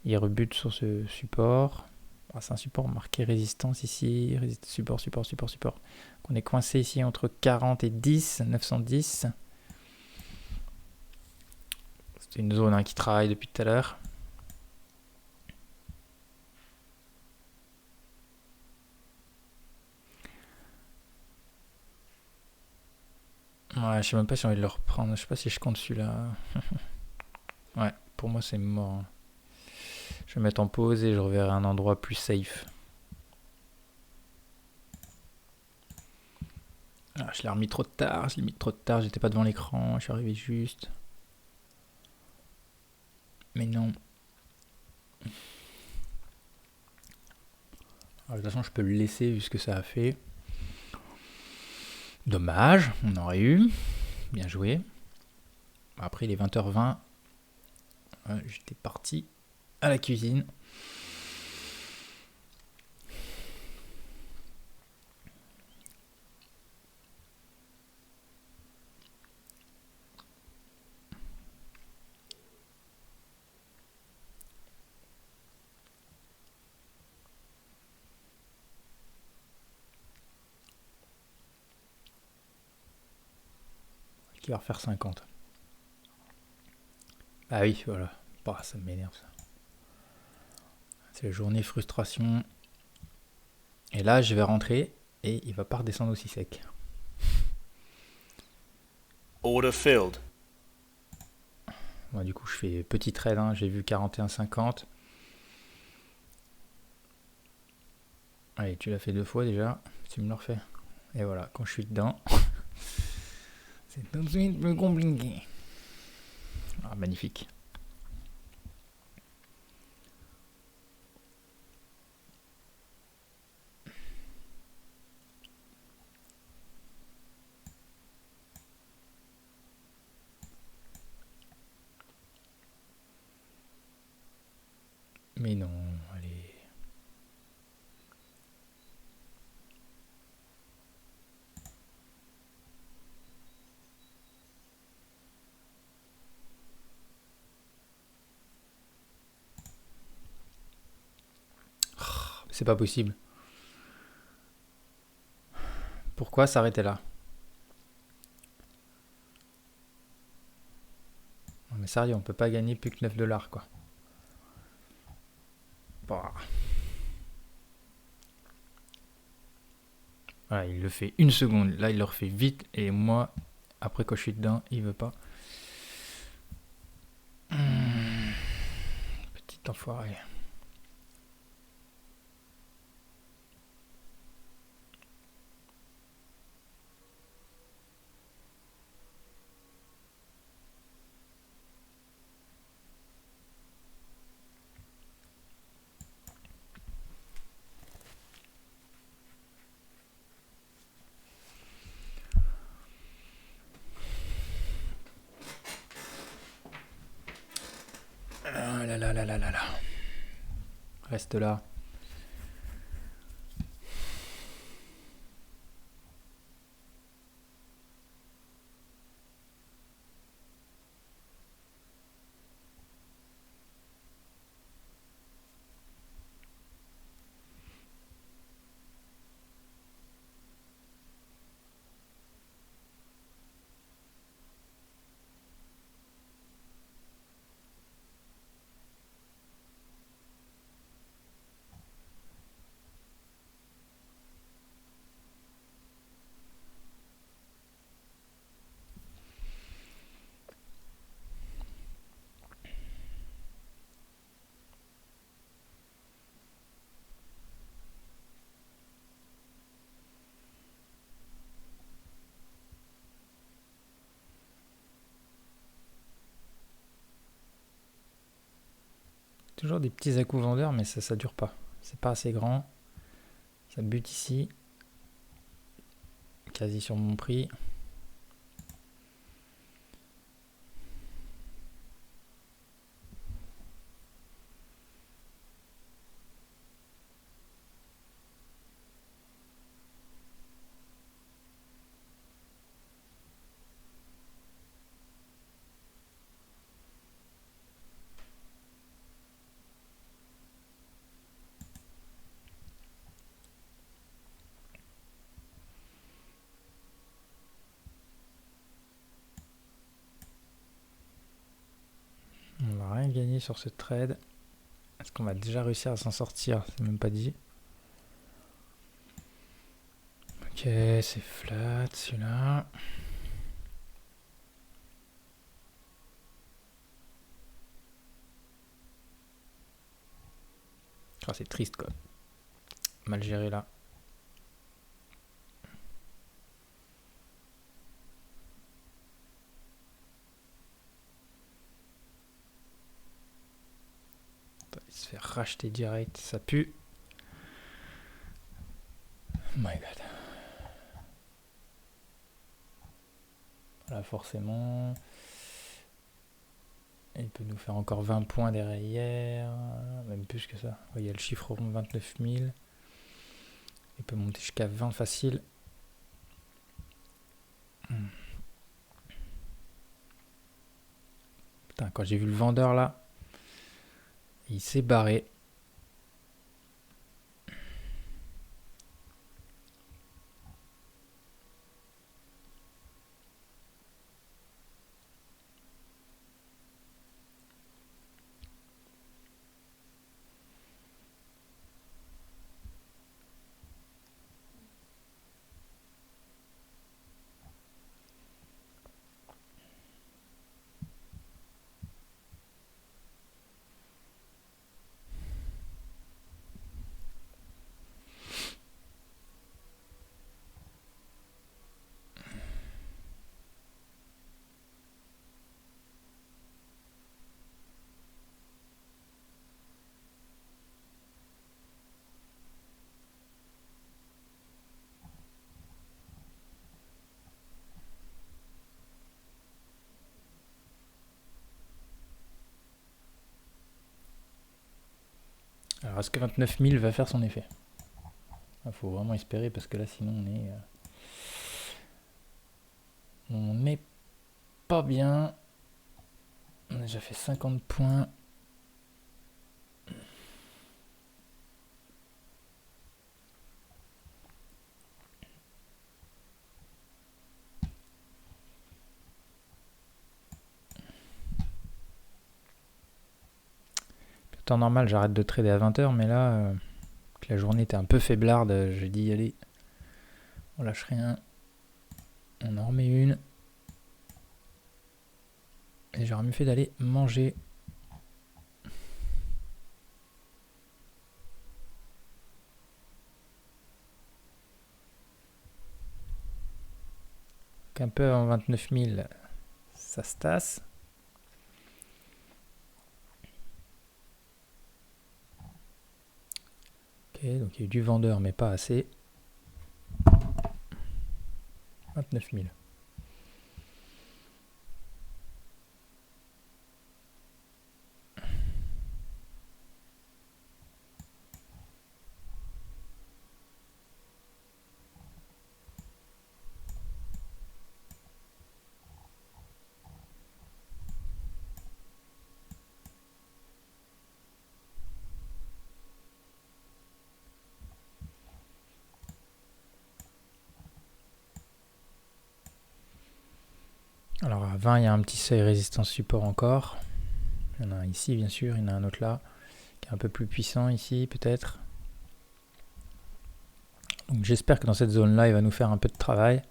Il rebute sur ce support. Ah, c'est un support marqué résistance ici. Support. On est coincé ici entre 40 et 10, 910. C'est une zone qui travaille depuis tout à l'heure. Ouais, je sais même pas si j'ai envie de le reprendre. Je sais pas si je compte celui-là. Ouais, pour moi c'est mort. Je vais mettre en pause et je reverrai un endroit plus safe. Ah, je l'ai remis trop tard, j'étais pas devant l'écran, je suis arrivé juste. Mais non. Alors, de toute façon, je peux le laisser vu ce que ça a fait. Dommage, on aurait eu. Bien joué. Après, il est 20h20. J'étais parti à la cuisine. Qui va refaire 50. Ah oui, voilà. Bah, ça m'énerve ça. C'est la journée frustration. Et là, je vais rentrer et il va pas redescendre aussi sec. Order filled. Bon, du coup, je fais petit trade. J'ai vu 41,50. Allez, tu l'as fait 2 fois déjà. Tu me le refais. Et voilà, quand je suis dedans, c'est tout de suite plus compliqué. Ah, magnifique. Mais non, allez. C'est pas possible. Pourquoi s'arrêter là? Non mais sérieux, on peut pas gagner plus que 9 $ quoi. Bah. Voilà, il le fait une seconde. Là, il le refait vite. Et moi, après quand je suis dedans, il veut pas. Petit enfoiré. là là. Reste là. Toujours des petits à-coups vendeurs, mais ça dure pas. C'est pas assez grand. Ça bute ici. Quasi sur mon prix. On va rien gagner sur ce trade. Est-ce qu'on va déjà réussir à s'en sortir? C'est même pas dit. Ok, c'est flat celui-là. Ah, c'est triste quoi. Mal géré là. Il se fait racheter direct, ça pue. Oh my god. Voilà, forcément. Il peut nous faire encore 20 points derrière. Même plus que ça. Il y a le chiffre rond 29 000. Il peut monter jusqu'à 20 facile. Putain, quand j'ai vu le vendeur là, il s'est barré. Alors, est-ce que 29 000 va faire son effet? Il faut vraiment espérer parce que là, sinon, on n'est pas bien. On a déjà fait 50 points. Temps normal, j'arrête de trader à 20h, mais là, que la journée était un peu faiblarde, j'ai dit allez, on lâche rien. On en remet une. Et j'aurais mieux fait d'aller manger. Un peu avant 29 000, ça se tasse. Ok, donc il y a eu du vendeur, mais pas assez. 29 000. Alors à 20, il y a un petit seuil résistance support encore. Il y en a un ici, bien sûr. Il y en a un autre là, qui est un peu plus puissant ici, peut-être. Donc j'espère que dans cette zone-là, il va nous faire un peu de travail.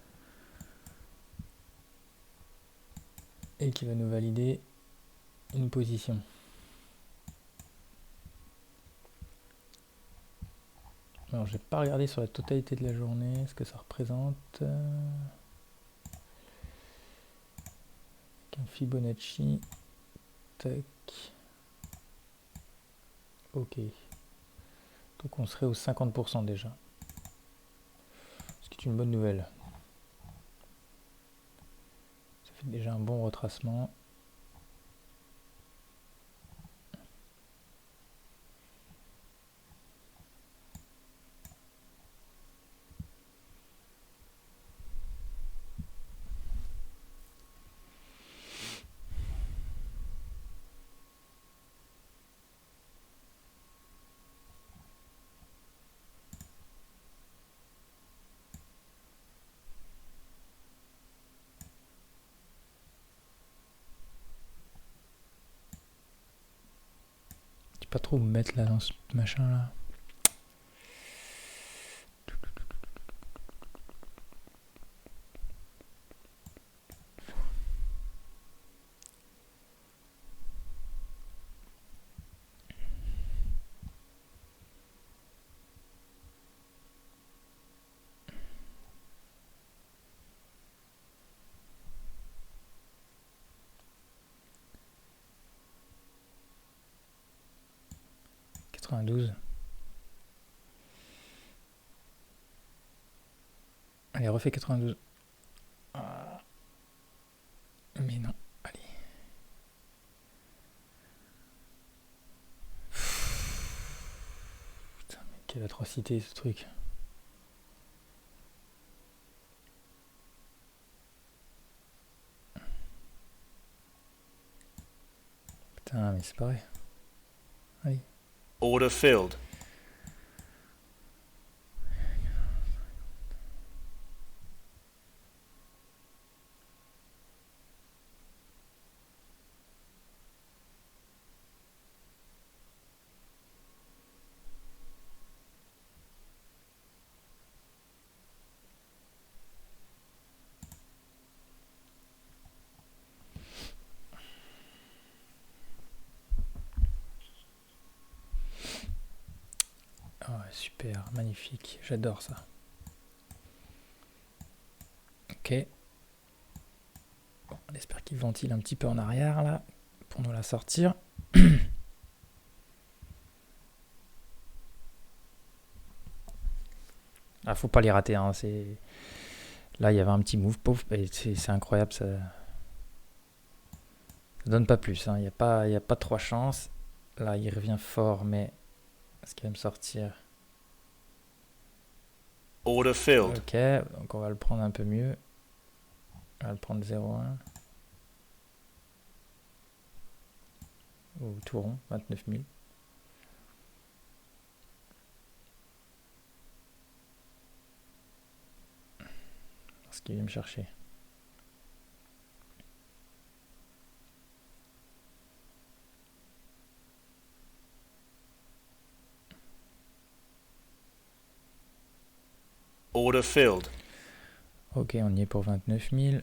Et qu'il va nous valider une position. Alors j'ai pas regardé sur la totalité de la journée ce que ça représente. Un Fibonacci. Tac. Ok. Donc on serait aux 50% déjà. Ce qui est une bonne nouvelle. Ça fait déjà un bon retracement. Je sais pas trop où me mettre là dans ce machin là. Allez, refais 92. Ah. Mais non, allez. Putain, mais quelle atrocité ce truc. Putain, mais c'est pareil. Allez. Order filled. Oh, super, magnifique, j'adore ça. Ok. Bon, on espère qu'il ventile un petit peu en arrière là, pour nous la sortir. Ah, faut pas les rater, hein. Là il y avait un petit move, pauvre, et c'est incroyable, ça donne pas plus, hein. Il n'y a pas trois chances. Là il revient fort, mais est-ce qu'il va me sortir? Order filled. Ok, donc on va le prendre un peu mieux. On va le prendre 0,1. Ou tout rond, 29 000. Ce qu'il vient me chercher. Order filled. Ok, on y est pour 29 000.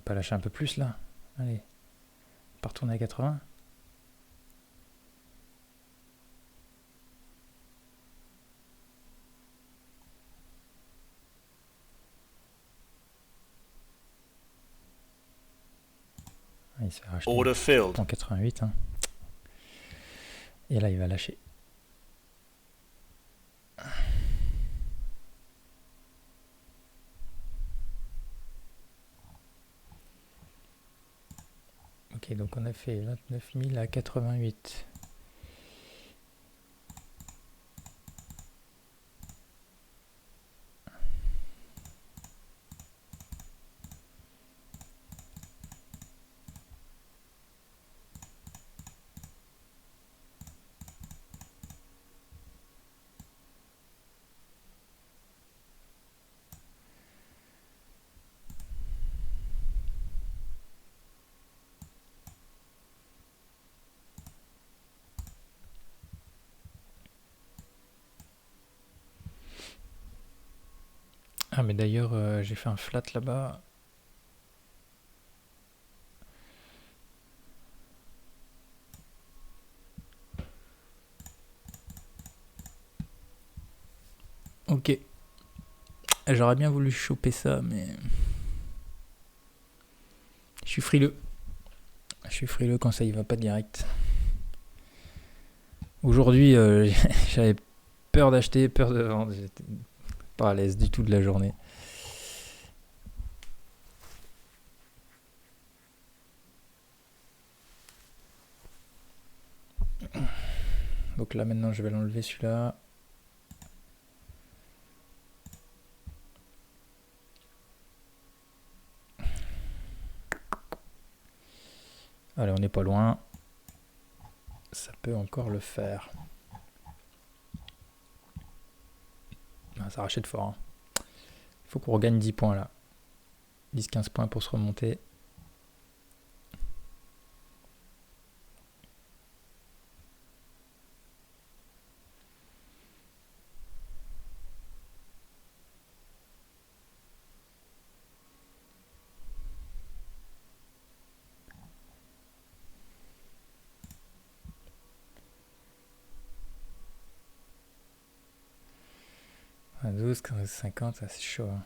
pas lâcher un peu plus là? Allez. Pas retourner à 80? Ah, il se fait racheter. Order filled. En 88. Hein. Et là, il va lâcher. Ok, donc on a fait 29 000 à 88. Ah mais d'ailleurs j'ai fait un flat là-bas. Ok. J'aurais bien voulu choper ça mais... Je suis frileux. Je suis frileux quand ça y va pas direct. Aujourd'hui j'avais peur d'acheter, peur de vendre. J'étais pas à l'aise du tout de la journée. Donc là maintenant je vais l'enlever celui-là. Allez, on n'est pas loin. Ça peut encore le faire. Ah, ça rachète fort. Hein. Il faut qu'on regagne 10 points là. 10-15 points pour se remonter. À 12, 15, 50, ça c'est chaud. Hein.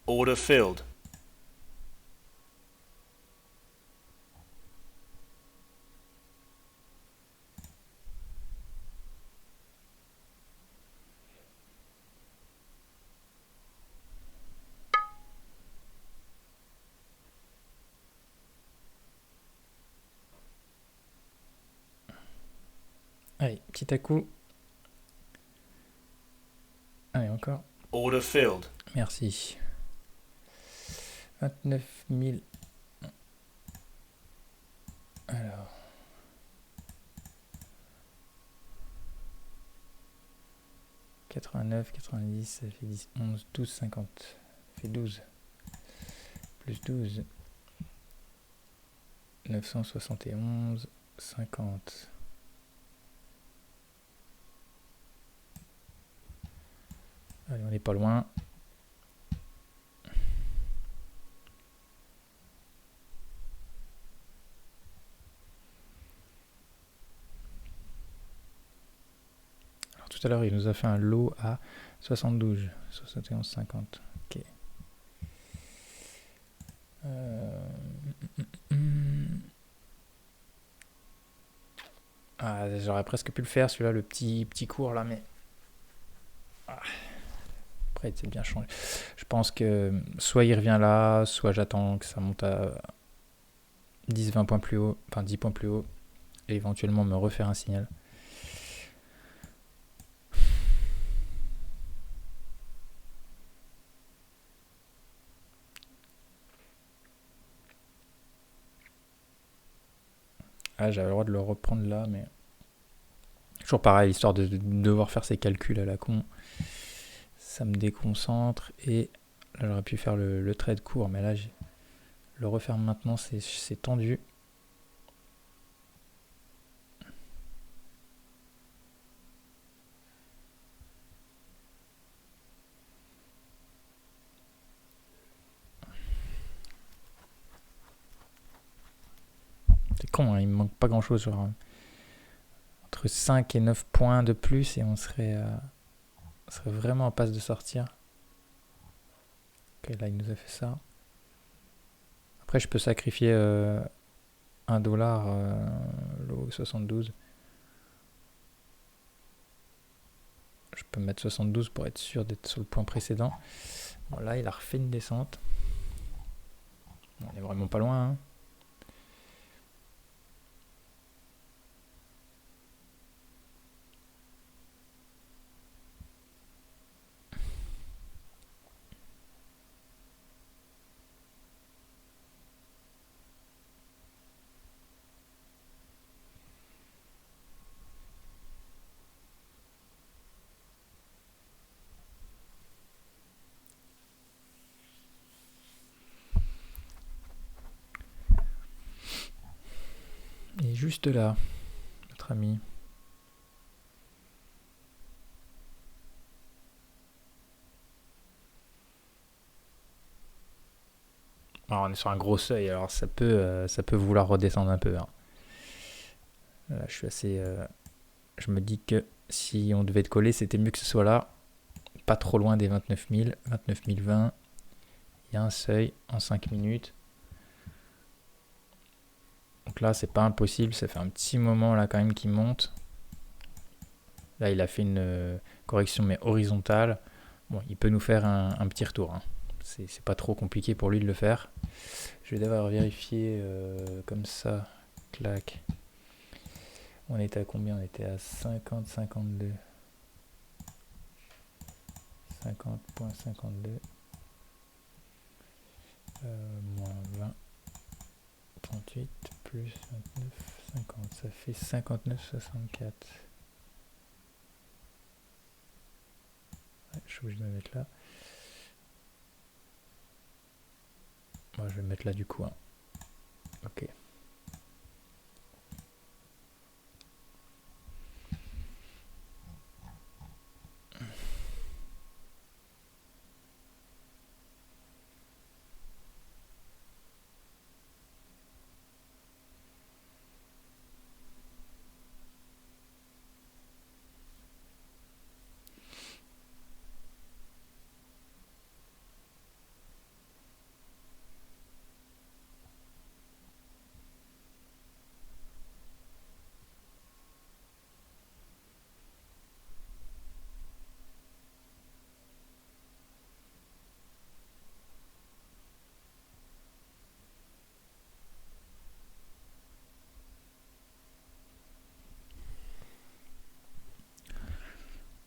Order filled. Allez, petit à coup. Allez, encore. Order filled. Merci. 29 000. Alors. « 89, 90, ça fait 10, 11, 12, 50. Ça fait 12. Plus 12. 971, 50. Allez, on n'est pas loin. Alors tout à l'heure, il nous a fait un lot à 72, 71, 50. Ok. Ah, J'aurais presque pu le faire, celui-là, le petit court là, mais... Après, c'est bien changé. Je pense que soit il revient là, soit j'attends que ça monte à 10-20 points plus haut, enfin 10 points plus haut, et éventuellement me refaire un signal. J'avais le droit de le reprendre là, mais toujours pareil, histoire de devoir faire ces calculs à la con. Ça me déconcentre, et là j'aurais pu faire le trade court, mais là le refaire maintenant, c'est tendu. C'est con, hein, il me manque pas grand chose, genre entre 5 et 9 points de plus, et on serait vraiment en passe de sortir. Ok, là il nous a fait ça. Après je peux sacrifier $1 le 72. Je peux mettre 72 pour être sûr d'être sur le point précédent. Bon, là il a refait une descente. On est vraiment pas loin, hein. Et juste là, notre ami. Alors, on est sur un gros seuil, alors ça peut vouloir redescendre un peu, hein. Là, je suis assez... je me dis que si on devait être collé, c'était mieux que ce soit là. Pas trop loin des 29 000, 29 020. Il y a un seuil en 5 minutes. Donc là, c'est pas impossible. Ça fait un petit moment là quand même qu'il monte. Là, il a fait une correction mais horizontale. Bon, il peut nous faire un petit retour, hein. C'est pas trop compliqué pour lui de le faire. Je vais devoir vérifier comme ça. Clac. On était à combien? On était à 50, 52. 50.52. Moins 20. 38 plus 29, 50. Ça fait 59,64. Ouais, je suis obligé de me mettre là. Moi, je vais me mettre là du coup, hein. Ok.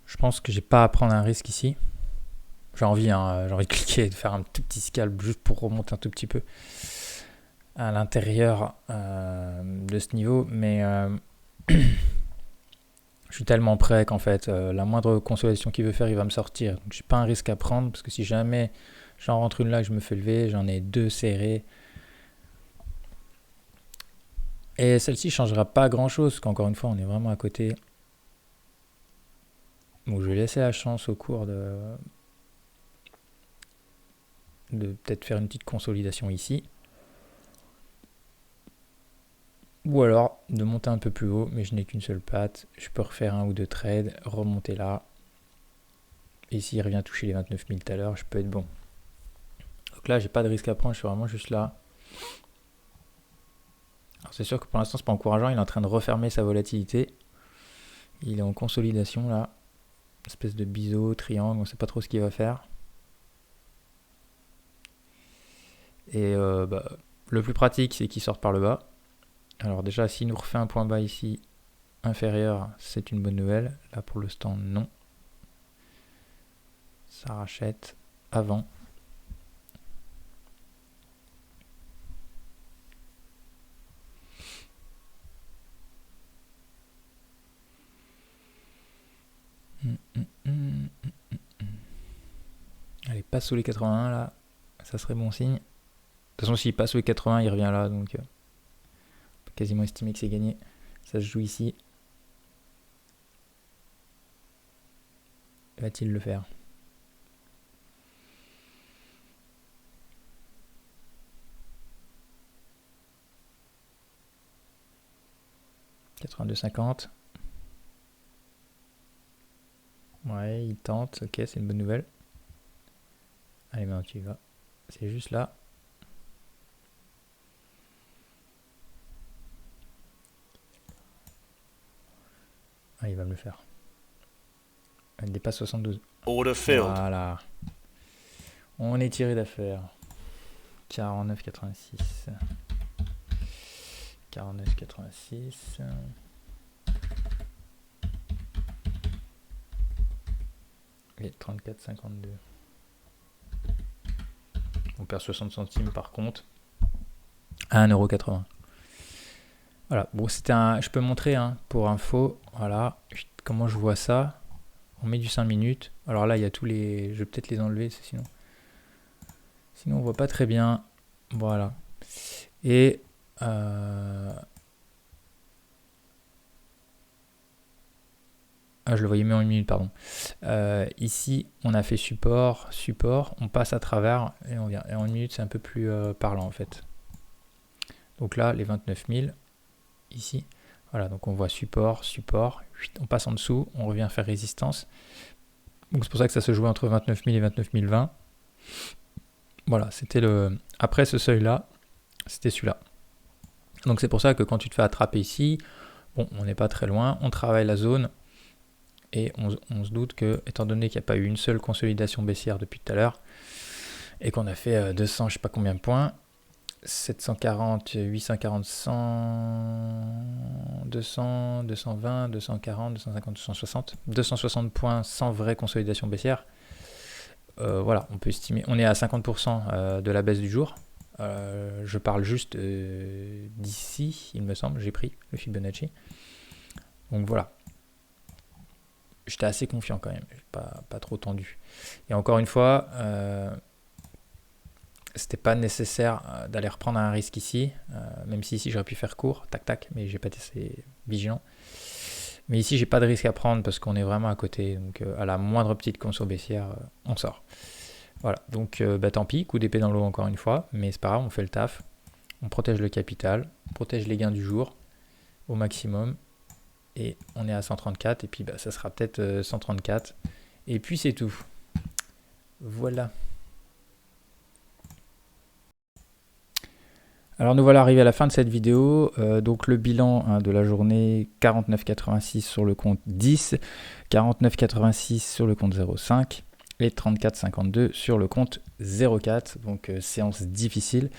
Je pense que j'ai pas à prendre un risque ici. J'ai envie de cliquer et de faire un tout petit scalp juste pour remonter un tout petit peu à l'intérieur de ce niveau. Mais je suis tellement prêt qu'en fait, la moindre consolidation qu'il veut faire, il va me sortir. Donc j'ai pas un risque à prendre parce que si jamais j'en rentre une là que je me fais lever, j'en ai deux serrées. Et celle-ci ne changera pas grand-chose, parce qu'encore une fois, on est vraiment à côté. Donc je vais laisser la chance au cours de peut-être faire une petite consolidation ici. Ou alors de monter un peu plus haut, mais je n'ai qu'une seule patte. Je peux refaire un ou deux trades, remonter là. Et s'il revient toucher les 29 000 tout à l'heure, je peux être bon. Donc là, j'ai pas de risque à prendre, je suis vraiment juste là. Alors c'est sûr que pour l'instant, c'est pas encourageant. Il est en train de refermer sa volatilité. Il est en consolidation là. Espèce de biseau, triangle, on ne sait pas trop ce qu'il va faire. Et le plus pratique, c'est qu'il sorte par le bas. Alors déjà, s'il nous refait un point bas ici, inférieur, c'est une bonne nouvelle. Là, pour l'instant, non. Ça rachète avant. Allez, passe sous les 81 là, ça serait bon signe. De toute façon, s'il passe sous les 80, il revient là, donc on peut quasiment estimer que c'est gagné. Ça se joue ici. Va-t-il le faire? « 82,50. Ouais, il tente. Ok, c'est une bonne nouvelle. Allez, maintenant tu y vas. C'est juste là. Ah, il va me le faire. Elle dépasse 72. Order filled. Voilà. On est tiré d'affaire. 49,86. 49,86. Et 34,52. On perd 60 centimes par contre. À 1,80 €. Voilà. Bon, c'était un. Je peux montrer pour info. Voilà. Comment je vois ça. On met du 5 minutes. Alors là, il y a tous les. Je vais peut-être les enlever, sinon. Sinon, on voit pas très bien. Voilà. Et. Ah, je le voyais mieux en 1 minute, pardon. Ici, on a fait support, on passe à travers et on vient. Et en 1 minute, c'est un peu plus parlant en fait. Donc là, les 29 000, ici, voilà, donc on voit support, on passe en dessous, on revient faire résistance. Donc c'est pour ça que ça se jouait entre 29 000 et 29 020. Voilà, c'était le. Après ce seuil-là, c'était celui-là. Donc c'est pour ça que quand tu te fais attraper ici, bon, on n'est pas très loin, on travaille la zone. Et on se doute que, étant donné qu'il n'y a pas eu une seule consolidation baissière depuis tout à l'heure, et qu'on a fait 200, je sais pas combien de points, 740, 840, 100, 200, 220, 240, 250, 260, 260 points sans vraie consolidation baissière. Voilà, on peut estimer, on est à 50% de la baisse du jour. Je parle juste d'ici, il me semble, j'ai pris le Fibonacci. Donc voilà. J'étais assez confiant quand même, pas trop tendu. Et encore une fois, c'était pas nécessaire d'aller reprendre un risque ici, même si ici j'aurais pu faire court, tac tac, mais j'ai pas été assez vigilant. Mais ici j'ai pas de risque à prendre parce qu'on est vraiment à côté, donc à la moindre petite conso baissière, on sort. Voilà, donc tant pis, coup d'épée dans l'eau encore une fois, mais c'est pas grave, on fait le taf. On protège le capital, on protège les gains du jour au maximum. Et on est à 134, et puis ça sera peut-être 134. Et puis c'est tout. Voilà. Alors nous voilà arrivés à la fin de cette vidéo. Donc le bilan de la journée, 49,86 sur le compte 10, 49,86 sur le compte 0,5 et 34,52 sur le compte 0,4. Donc séance difficile.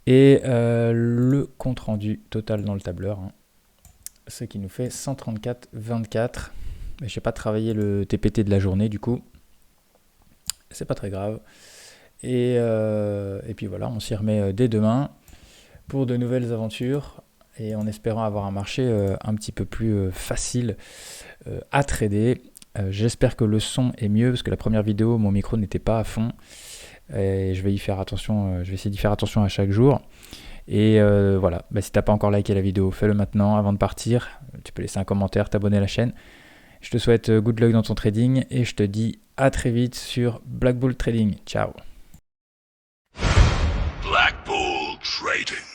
Et le compte rendu total dans le tableur. Ce qui nous fait 134,24. Mais je n'ai pas travaillé le TPT de la journée du coup. C'est pas très grave. Et puis voilà, on s'y remet dès demain pour de nouvelles aventures. Et en espérant avoir un marché un petit peu plus facile à trader. J'espère que le son est mieux parce que la première vidéo, mon micro n'était pas à fond. Et je vais y faire attention, je vais essayer d'y faire attention à chaque jour. Et voilà, si t'as pas encore liké la vidéo, fais-le maintenant avant de partir. Tu peux laisser un commentaire, t'abonner à la chaîne. Je te souhaite good luck dans ton trading et je te dis à très vite sur Black Bull Trading. Ciao. Black Bull Trading.